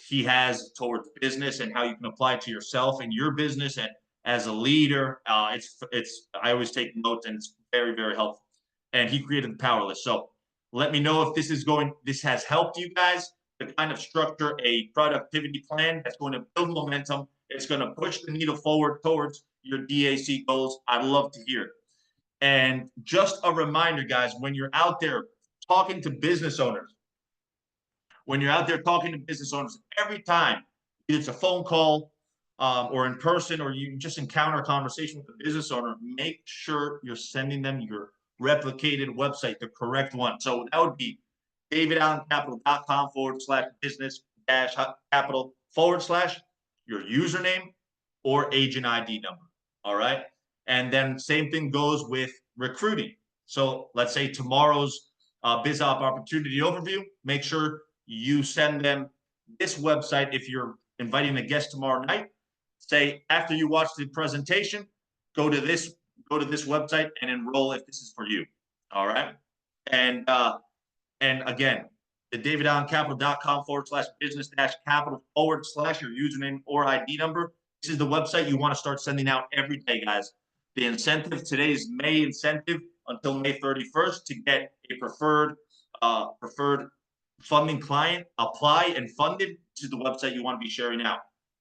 he has towards business and how you can apply it to yourself and your business and as a leader, I always take notes, and it's very, very helpful. And he created the power list. So let me know if this has helped you guys to kind of structure a productivity plan that's going to build momentum. It's going to push the needle forward towards your DAC goals. I'd love to hear it. And just a reminder, guys, when you're out there talking to business owners, every time, either it's a phone call or in person, or you just encounter a conversation with a business owner, make sure you're sending them your replicated website, the correct one. So that would be davidallencapital.com/business-capital/ your username or agent ID number. All right. And then same thing goes with recruiting. So let's say tomorrow's BizOp opportunity overview. Make sure you send them this website. If you're inviting a guest tomorrow night, say after you watch the presentation, go to this website and enroll if this is for you. All right. And again, the davidallencapital.com/business-capital/ your username or ID number. This is the website you want to start sending out every day, guys. The incentive, today's May incentive until May 31st to get a preferred funding client, apply and funded. This is the website you want to be sharing out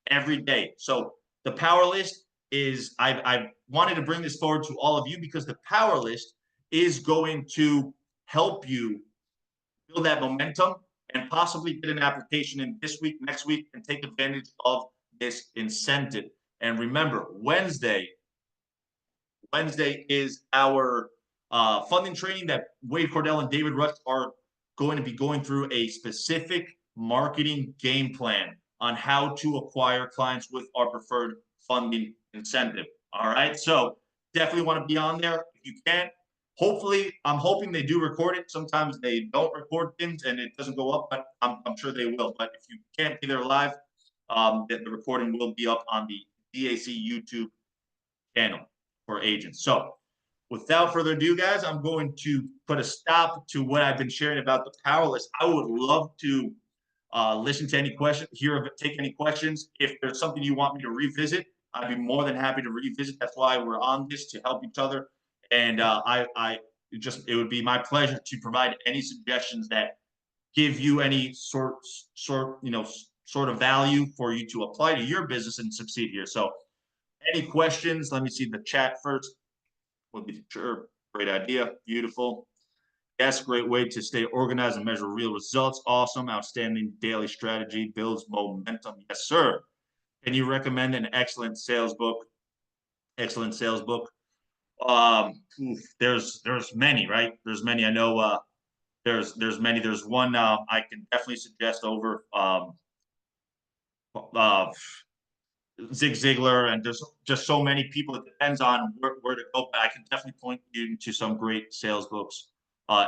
every day. So the power list is, I wanted to bring this forward to all of you because the power list is going to help you build that momentum and possibly get an application in this week, next week, and take advantage of this incentive. And remember, Wednesday is our funding training that Wade Cordell and David Rush are going to be going through a specific marketing game plan on how to acquire clients with our preferred funding incentive. All right. So definitely want to be on there if you can. Hopefully, I'm hoping they do record it. Sometimes they don't record things and it doesn't go up, but I'm sure they will. But if you can't be there live, the recording will be up on the DAC YouTube channel for agents. So without further ado, guys, I'm going to put a stop to what I've been sharing about the power list. I would love to listen to any questions, take any questions. If there's something you want me to revisit, I'd be more than happy to revisit. That's why we're on this, to help each other. And it would be my pleasure to provide any suggestions that give you any sort of value for you to apply to your business and succeed here. So any questions? Let me see the chat first. Would be sure. Great idea. Beautiful. Yes, great way to stay organized and measure real results. Awesome. Outstanding daily strategy. Builds momentum. Yes, sir. Can you recommend an excellent sales book? Excellent sales book. There's many, right? There's many. I know there's many. There's one I can definitely suggest over Zig Ziglar, and there's just so many people. It depends on where to go, but I can definitely point you to some great sales books.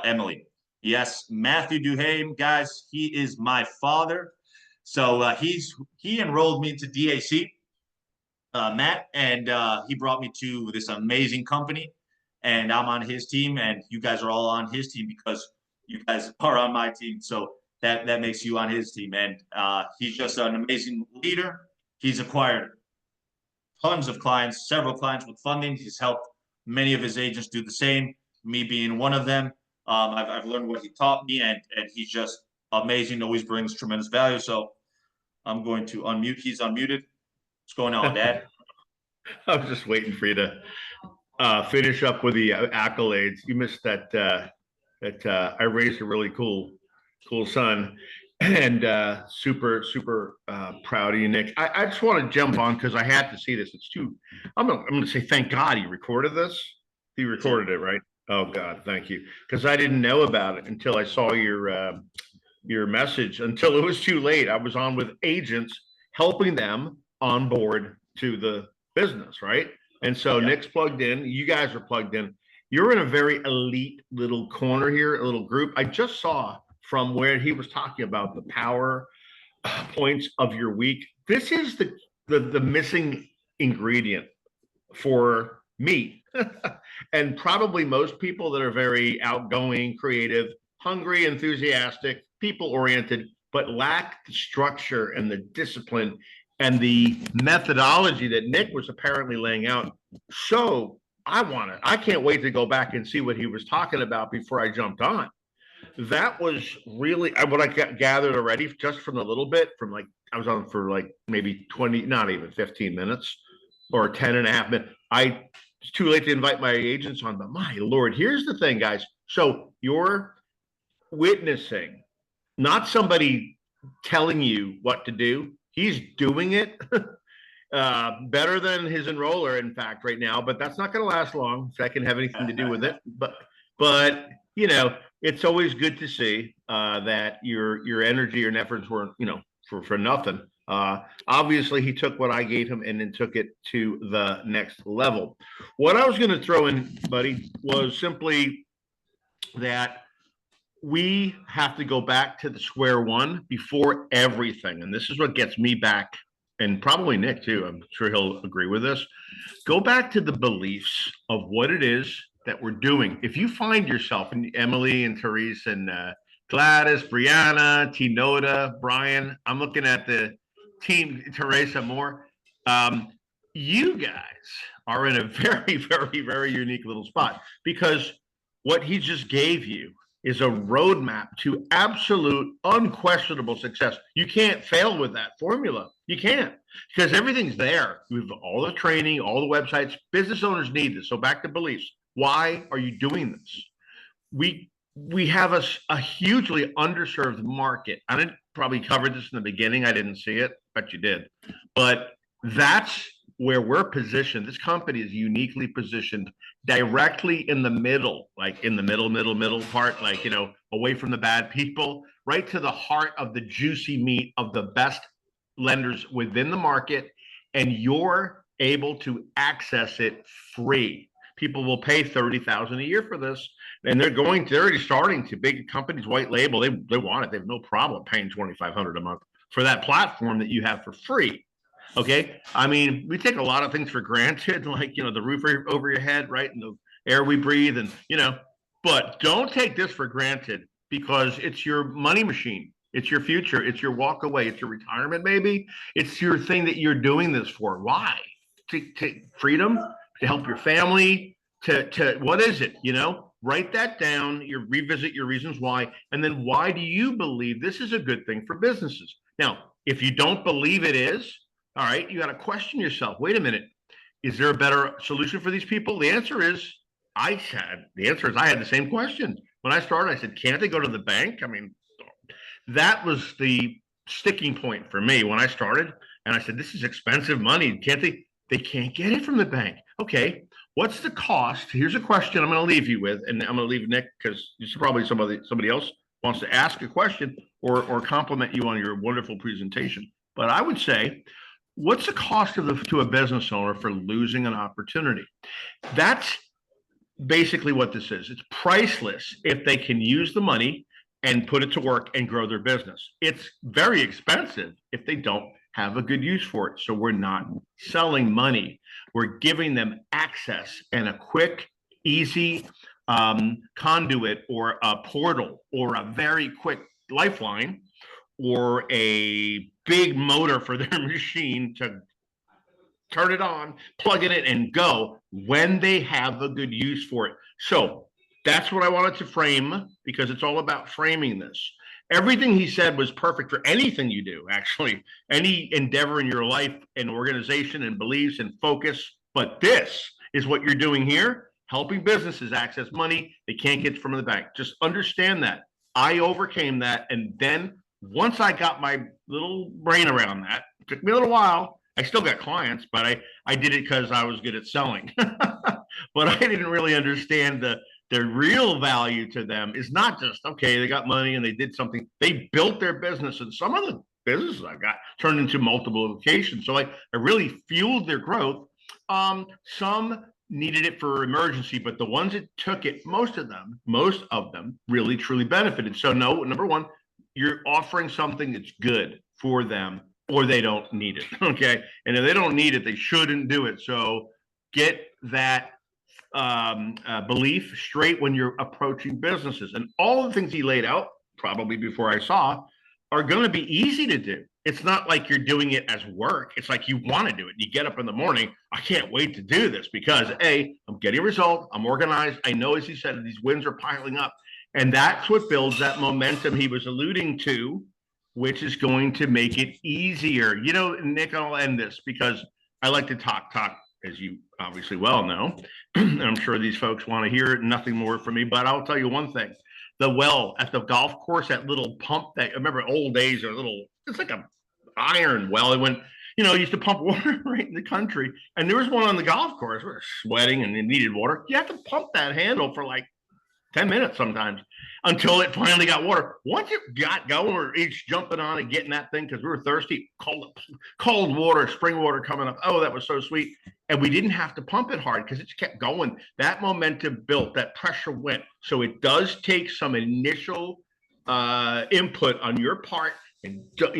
Emily, yes, Matthew Duhame, guys, he is my father. So he enrolled me into DAC, Matt, and he brought me to this amazing company, and I'm on his team, and you guys are all on his team because you guys are on my team. So that makes you on his team, and he's just an amazing leader. He's acquired tons of clients, several clients with funding. He's helped many of his agents do the same, me being one of them. I've learned what he taught me, and he's just amazing, always brings tremendous value. So I'm going to unmute. He's unmuted. What's going on, Dad? I was just waiting for you to finish up with the accolades. You missed that I raised a really cool son, and super proud of you, Nick. I just want to jump on because I had to see this. It's too. I'm going to say thank God you recorded this. You recorded it, right? Oh God, thank you. Because I didn't know about it until I saw your message. Until it was too late. I was on with agents helping them on board to the business, right? And so Nick's plugged in. You guys are plugged in. You're in a very elite little corner here, a little group. I just saw from where he was talking about the power points of your week. This is the missing ingredient for me and probably most people that are very outgoing, creative, hungry, enthusiastic, people-oriented, but lack the structure and the discipline and the methodology that Nick was apparently laying out. So I can't wait to go back and see what he was talking about before I jumped on. That was really what I gathered already just from a little bit from like, I was on for like maybe 20, not even 15 minutes or 10 and a half minutes. It's too late to invite my agents on, but my Lord, here's the thing, guys. So you're witnessing, not somebody telling you what to do. He's doing it better than his enroller, in fact, right now, but that's not going to last long. If that can have anything to do with it. But you know, it's always good to see that your energy and efforts weren't, for nothing. Obviously, he took what I gave him and then took it to the next level. What I was going to throw in, buddy, was simply that we have to go back to the square one before everything. And this is what gets me back, and probably Nick too. I'm sure he'll agree with this. Go back to the beliefs of what it is that we're doing. If you find yourself, and Emily and Therese and Gladys, Brianna, Tinoda, Brian, I'm looking at the team, Teresa more. You guys are in a very, very, very unique little spot, because what he just gave you is a roadmap to absolute unquestionable success. You can't fail with that formula. You can't, because everything's there. We have all the training, all the websites. Business owners need this. So back to beliefs. Why are you doing this? We have a hugely underserved market. I didn't probably cover this in the beginning. I didn't see it, but you did. But that's where we're positioned. This company is uniquely positioned directly in the middle, like in the middle part, like, you know, away from the bad people, right to the heart of the juicy meat of the best lenders within the market. And you're able to access it free. People will pay $30,000 a year for this, and they're already starting to, big companies, white label. They want it. They have no problem paying $2,500 a month for that platform that you have for free. Okay. I mean, we take a lot of things for granted, like, you know, the roof over your head, right? And the air we breathe, and, you know, but don't take this for granted, because it's your money machine. It's your future. It's your walk away. It's your retirement, maybe. It's your thing that you're doing this for. Why? To freedom, to help your family, to what is it? You know, write that down. You revisit your reasons why, and then why do you believe this is a good thing for businesses? Now, if you don't believe it is, all right, you got to question yourself. Wait a minute. Is there a better solution for these people? The answer is I had the same question. When I started, I said, can't they go to the bank? I mean, that was the sticking point for me when I started. And I said, this is expensive money. Can't they? They can't get it from the bank. Okay. What's the cost? Here's a question I'm going to leave you with. And I'm going to leave Nick, because this is probably somebody else wants to ask a question or compliment you on your wonderful presentation. But I would say, what's the cost to a business owner for losing an opportunity? That's basically what this is. It's priceless if they can use the money and put it to work and grow their business. It's very expensive if they don't have a good use for it. So we're not selling money. We're giving them access and a quick, easy conduit, or a portal, or a very quick lifeline, or a big motor for their machine to turn it on, plug it in, and go when they have a good use for it. So that's what I wanted to frame, because it's all about framing this. Everything he said was perfect for anything you do, actually, any endeavor in your life and organization and beliefs and focus. But this is what you're doing here, helping businesses access money they can't get from the bank. Just understand that. I overcame that, and then once I got my little brain around that, it took me a little while. I still got clients, but I did it because I was good at selling. But I didn't really understand the real value to them is not just, okay, they got money and they did something. They built their business, and some of the businesses I got turned into multiple locations. So I really fueled their growth. Some needed it for emergency, but the ones that took it, most of them really truly benefited. So no, number one, you're offering something that's good for them, or they don't need it. Okay. And if they don't need it, they shouldn't do it. So get that belief straight when you're approaching businesses. And all the things he laid out, probably before I saw, are going to be easy to do. It's not like you're doing it as work. It's like you want to do it. You get up in the morning, I can't wait to do this, because I'm getting a result. I'm organized. I know, as he said, these wins are piling up. And that's what builds that momentum he was alluding to, which is going to make it easier. You know, Nick, I'll end this, because I like to talk, as you obviously well know. And I'm sure these folks want to hear nothing more from me, but I'll tell you one thing. The well at the golf course, that little pump that, I remember old days, it's like a iron well. It went, used to pump water right in the country. And there was one on the golf course. We were sweating and it needed water. You have to pump that handle for like 10 minutes sometimes until it finally got water. Once it got going, we're each jumping on and getting that thing because we were thirsty. Cold water, spring water coming up. Oh, that was so sweet. And we didn't have to pump it hard because it just kept going. That momentum built, that pressure went. So it does take some initial input on your part, and to what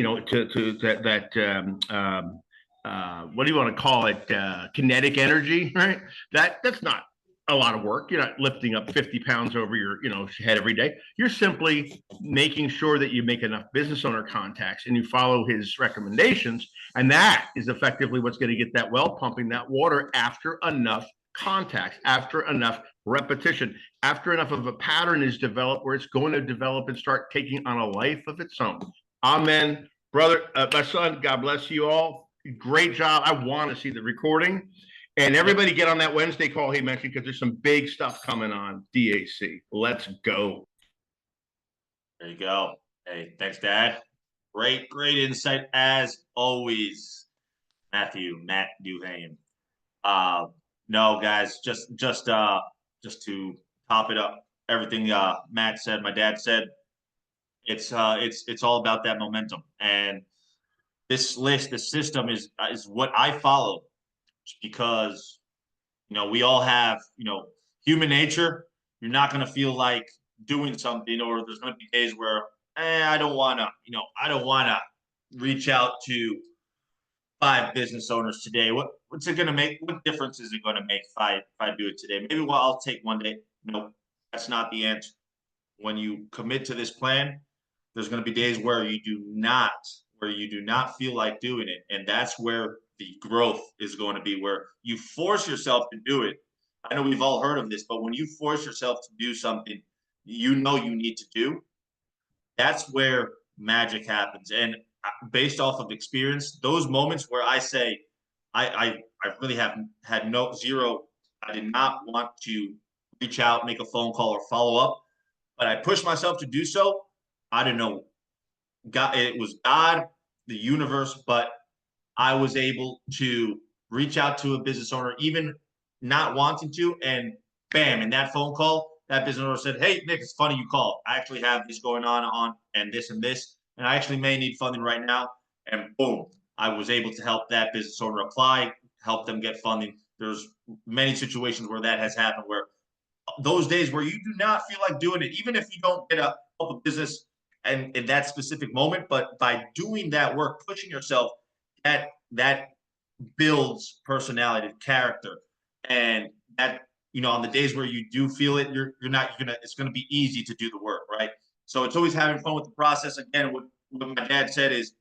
do you want to call it? Kinetic energy, right? That's not a lot of work. You're not lifting up 50 pounds over your head every day. You're simply making sure that you make enough business owner contacts and you follow his recommendations, and that is effectively what's going to get that well pumping that water after enough contacts, after enough repetition, after enough of a pattern is developed where it's going to develop and start taking on a life of its own. Amen. Brother, my son, God bless you all. Great job. I want to see the recording. And everybody get on that Wednesday call he mentioned because there's some big stuff coming on DAC. Let's go. There you go. Hey, thanks, Dad. Great insight as always, Matt Duhane. No, guys, just to top it up, everything Matt said, my dad said, it's all about that momentum. And this system is what I follow, because we all have human nature. You're not going to feel like doing something, or there's going to be days where I don't want to reach out to 5 business owners today. What's it going to make? What difference is it going to make if I do it today? Maybe I'll take one day. No, that's not the answer. When you commit to this plan, there's going to be days where you do not feel like doing it, and that's where the growth is going to be, where you force yourself to do it. I know we've all heard of this, but when you force yourself to do something you need to do, that's where magic happens. And based off of experience, those moments where I say I really have had zero, I did not want to reach out, make a phone call, or follow up, but I pushed myself to do so. I don't know, it was God, the universe, but I was able to reach out to a business owner, even not wanting to, and bam, in that phone call, that business owner said, "Hey, Nick, it's funny you called. I actually have this going on and this, and I actually may need funding right now." And boom, I was able to help that business owner apply, help them get funding. There's many situations where that has happened, where those days where you do not feel like doing it, even if you don't get help a business and in that specific moment, but by doing that work, pushing yourself, that builds personality, character, and that on the days where you do feel it, it's gonna be easy to do the work, right? So it's always having fun with the process. Again, what my dad said is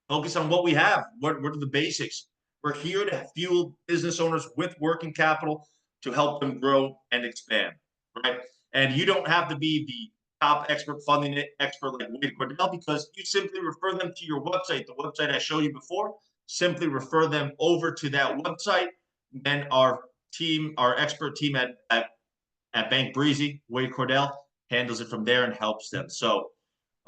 focus on what we have. What are the basics? We're here to fuel business owners with working capital to help them grow and expand, right? And you don't have to be the top expert funding expert like Wade Cordell, because you simply refer them to your website, the website I showed you before. Simply refer them over to that website. Then our expert team at Bank Breezy, Wade Cordell, handles it from there and helps them. So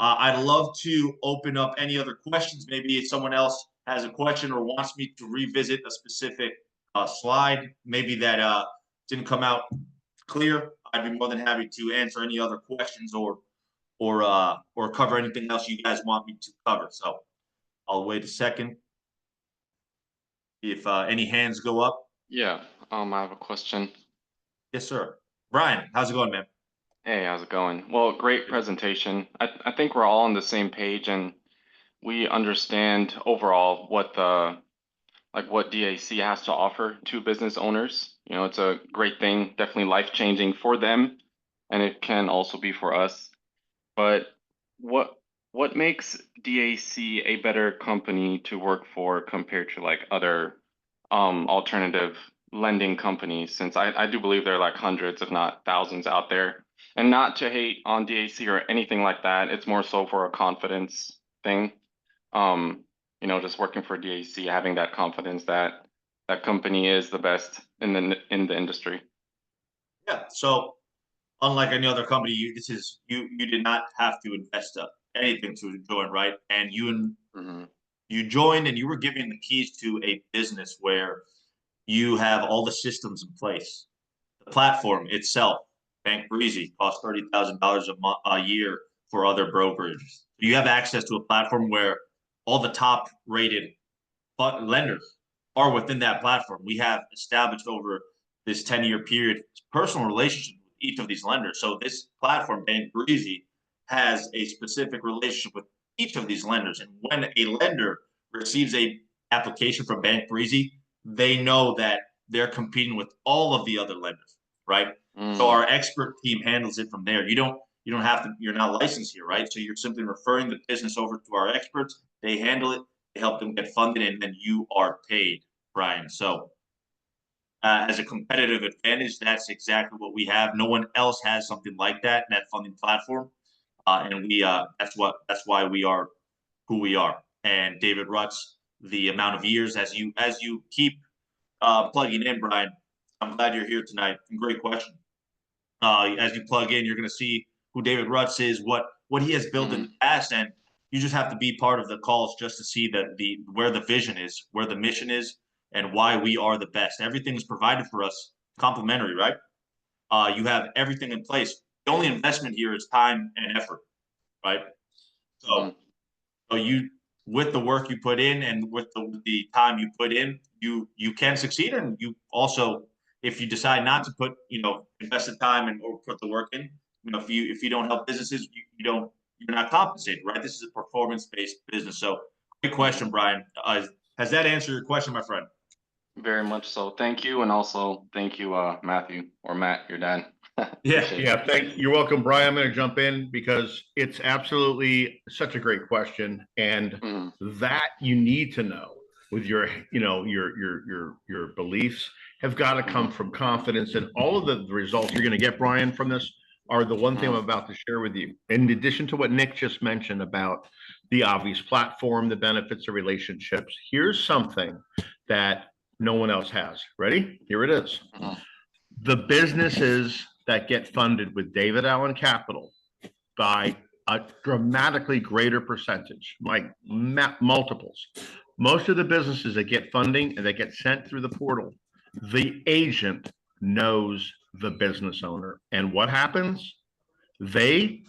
I'd love to open up any other questions. Maybe if someone else has a question or wants me to revisit a specific slide, maybe that didn't come out clear, I'd be more than happy to answer any other questions or cover anything else you guys want me to cover. So I'll wait a second. If any hands go up. Yeah, I have a question. Yes, sir. Brian, how's it going, man? Hey, how's it going? Well, great presentation. I think we're all on the same page and we understand overall what what DAC has to offer to business owners. It's a great thing, definitely life-changing for them, and it can also be for us. But what makes DAC a better company to work for compared to like other alternative lending companies? Since I do believe there are like hundreds, if not thousands out there. And not to hate on DAC or anything like that. It's more so for a confidence thing. Just working for DAC, having that confidence that that company is the best in the industry. Yeah. So unlike any other company, you did not have to invest anything to join, right? And you joined and you were given the keys to a business where you have all the systems in place, the platform itself. Bank Breezy costs $30,000 a year for other brokerages. You have access to a platform where all the top rated lenders are within that platform. We have established over this 10-year period personal relationship with each of these lenders. So this platform, Bank Breezy, has a specific relationship with each of these lenders. And when a lender receives a application from Bank Breezy, they know that they're competing with all of the other lenders, right? So our expert team handles it from there. You don't have to, you're not licensed here, right? So you're simply referring the business over to our experts. They handle it, they help them get funded, and then you are paid, Brian. So as a competitive advantage, that's exactly what we have. No one else has something like that, net funding platform. And we that's why we are who we are. And David Rutz, the amount of years as you keep plugging in, Brian, I'm glad you're here tonight. Great question. As you plug in, you're going to see who David Rutz is, what he has built in the past, and you just have to be part of the calls just to see that where the vision is, where the mission is, and why we are the best. Everything is provided for us complimentary, right? You have everything in place. The only investment here is time and effort, right? So you, with the work you put in and with the time you put in, you can succeed. And you also, if you decide not to put, invest the time or put the work in, if you don't help businesses, you're not compensated, right? This is a performance-based business. So great question, Brian. Has that answered your question, my friend? Very much so. Thank you. And also thank you, Matthew, or Matt, your dad. Yeah. You're welcome, Brian. I'm going to jump in because it's absolutely such a great question. And that you need to know with your beliefs have got to come from confidence, and all of the results you're going to get, Brian, from this are the one thing I'm about to share with you. In addition to what Nick just mentioned about the obvious platform, the benefits of relationships, here's something that no one else has. Ready? Here it is. The businesses that get funded with David Allen Capital by a dramatically greater percentage, like multiples. Most of the businesses that get funding and that get sent through the portal, the agent knows the business owner. And what happens? They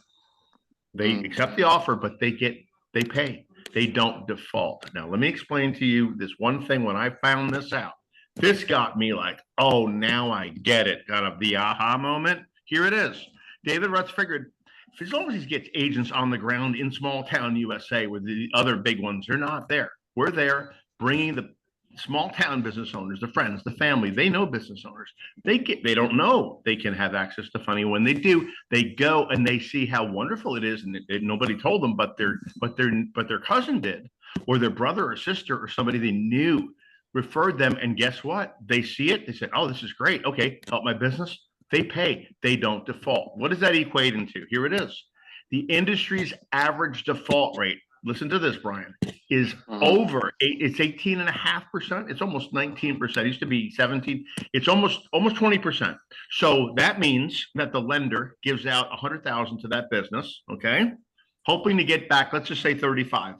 accept the offer, but they pay. They don't default. Now, let me explain to you this one thing. When I found this out, this got me like, oh, now I get it. Kind of the aha moment. Here it is. David Rutz figured, as long as he gets agents on the ground in small town USA where the other big ones are not there, we're there bringing the small town business owners, the friends, the family. They know business owners. They don't know they can have access to funding. When they do, they go and they see how wonderful it is, and nobody told them, but their cousin did, or their brother or sister or somebody they knew referred them. And guess what? They see it. They said, "Oh, this is great. Okay, help my business." They pay. They don't default. What does that equate into? Here it is. The industry's average default rate, listen to this, Brian, is it's 18.5%. It's almost 19%. It used to be 17. It's almost 20%. So that means that the lender gives out $100,000 to that business, okay, hoping to get back, let's just say $35,000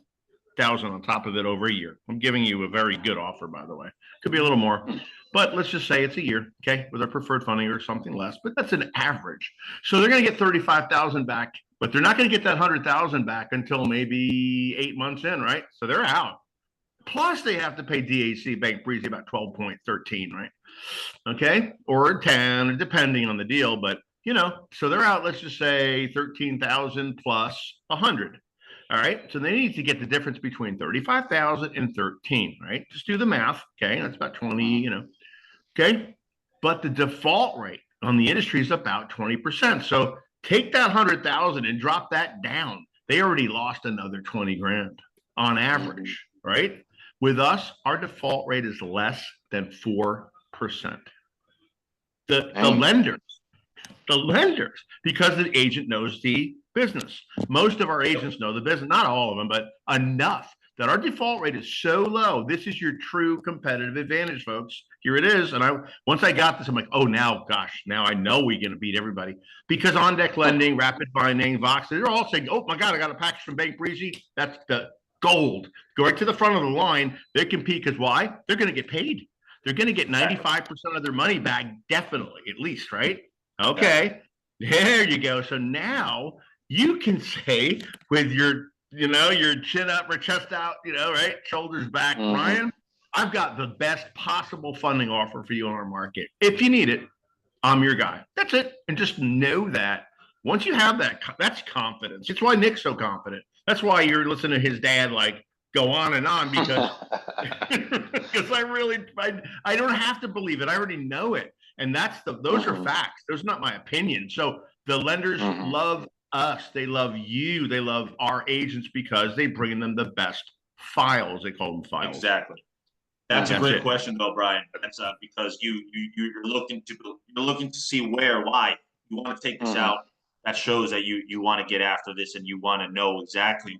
on top of it over a year. I'm giving you a very good offer, by the way. Could be a little more, but let's just say it's a year, okay, with our preferred funding or something less, but that's an average. So they're going to get $35,000 back, but they're not going to get that $100,000 back until maybe 8 months in, right? So they're out. Plus they have to pay DAC Bank Breezy about 12.13, right? Okay, or 10, depending on the deal, but so they're out. Let's just say 13,000 plus 100. All right, so they need to get the difference between 35,000 and 13, right? Just do the math, okay? That's about 20, okay? But the default rate on the industry is about 20%. So take that 100,000 and drop that down. They already lost another 20 grand on average, right? With us, our default rate is less than 4%. The lenders, because the agent knows the business. Most of our agents know the business, not all of them, but enough that our default rate is so low. This is your true competitive advantage, folks. Here it is. And once I got this, I'm like, oh, now I know we're going to beat everybody, because On Deck Lending, Rapid Funding, Vox, they're all saying, oh my God, I got a package from Bank Breezy. That's the gold. Go right to the front of the line. They compete because why? They're going to get paid. They're going to get 95% of their money back, definitely, at least, right? Okay. There you go. So now you can say with your, your chin up or chest out, right? Shoulders back, Mhm. Ryan, I've got the best possible funding offer for you on our market. If you need it, I'm your guy. That's it. And just know that once you have that, that's confidence. It's why Nick's so confident. That's why you're listening to his dad, like, go on and on because because I don't have to believe it. I already know it. And those are Mhm. facts. Those are not my opinion. So the lenders Mhm. love us. They love you. They love our agents because they bring them the best files. They call them files. Exactly. That's a That's great it. question, though, Brian. That's because you're looking to see why you want to take this Mhm. out. That shows that you want to get after this and you want to know exactly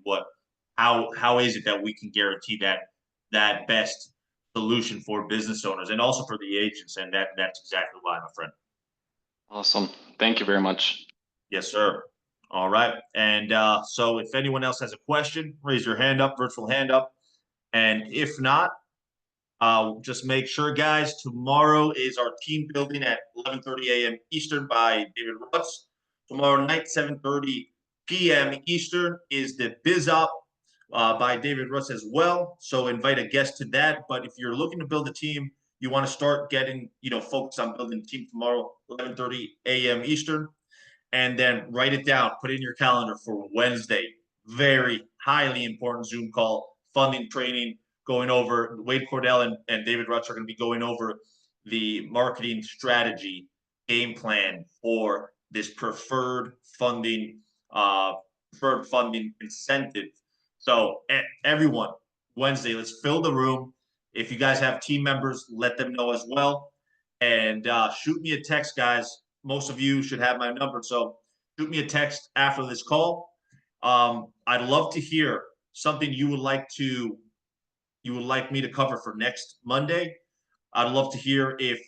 how is it that we can guarantee that best solution for business owners and also for the agents, and that's exactly why, my friend. Awesome. Thank you very much. Yes, sir. All right. And so if anyone else has a question, raise your hand up, virtual hand up. And if not, just make sure, guys, tomorrow is our team building at 11:30 a.m. Eastern by David Russ. Tomorrow night, 7:30 p.m. Eastern is the Biz Up by David Russ as well. So invite a guest to that. But if you're looking to build a team, you want to start getting, focused on building a team tomorrow, 11:30 a.m. Eastern. And then write it down, put it in your calendar for Wednesday. Very highly important Zoom call, funding training, going over Wade Cordell and David Rutz are going to be going over the marketing strategy game plan for this preferred funding incentive. So everyone, Wednesday, let's fill the room. If you guys have team members, let them know as well. And shoot me a text, guys. Most of you should have my number, so shoot me a text after this call. I'd love to hear something you would like me to cover for next Monday. I'd love to hear if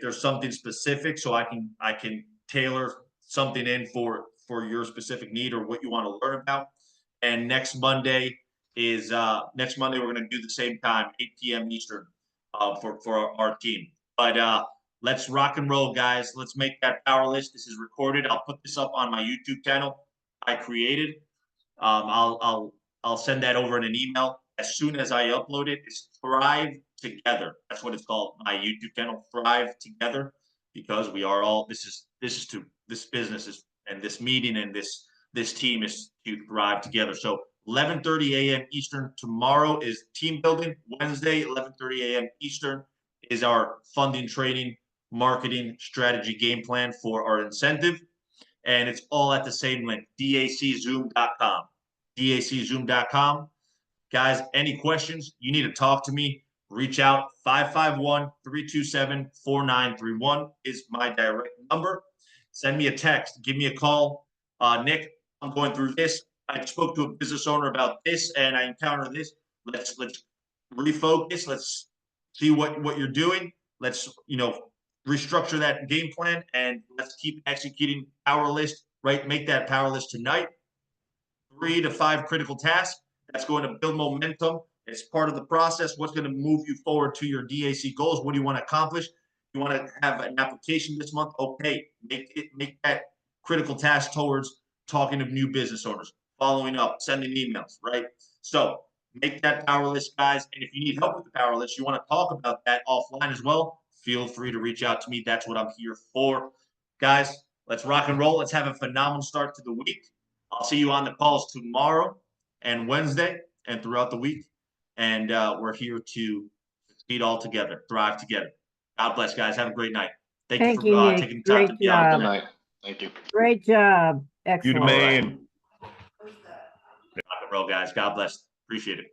there's something specific, so I can tailor something in for your specific need or what you want to learn about. And next Monday we're going to do the same time, 8 p.m. Eastern, for our team. But let's rock and roll, guys. Let's make that power list. This is recorded. I'll put this up on my YouTube channel I created. I'll send that over in an email as soon as I upload it. It's Thrive Together. That's what it's called. My YouTube channel, Thrive Together, because we are all. This business is, and this meeting and this team is to thrive together. So 11:30 a.m. Eastern tomorrow is team building. Wednesday, 11:30 a.m. Eastern is our funding training marketing strategy game plan for our incentive. And it's all at the same link, daczoom.com. daczoom.com. Guys, any questions? You need to talk to me. Reach out. 551-327-4931 is my direct number. Send me a text. Give me a call. Nick, I'm going through this. I spoke to a business owner about this and I encountered this. Let's refocus. Let's see what you're doing. Let's, restructure that game plan and let's keep executing power list, right? Make that power list tonight. 3 to 5 critical tasks. That's going to build momentum. It's part of the process. What's going to move you forward to your DAC goals? What do you want to accomplish? You want to have an application this month? Okay, make that critical task towards talking to new business owners, following up, sending emails, right? So make that power list, guys. And if you need help with the power list, you want to talk about that offline as well, feel free to reach out to me. That's what I'm here for. Guys, let's rock and roll. Let's have a phenomenal start to the week. I'll see you on the calls tomorrow and Wednesday and throughout the week. And we're here to succeed all together, thrive together. God bless, guys. Have a great night. Thank you you, for Nick. taking the time to Great be on. Good job. night. Thank you. Great job. You the Excellent. man. Rock and roll, guys. God bless. Appreciate it.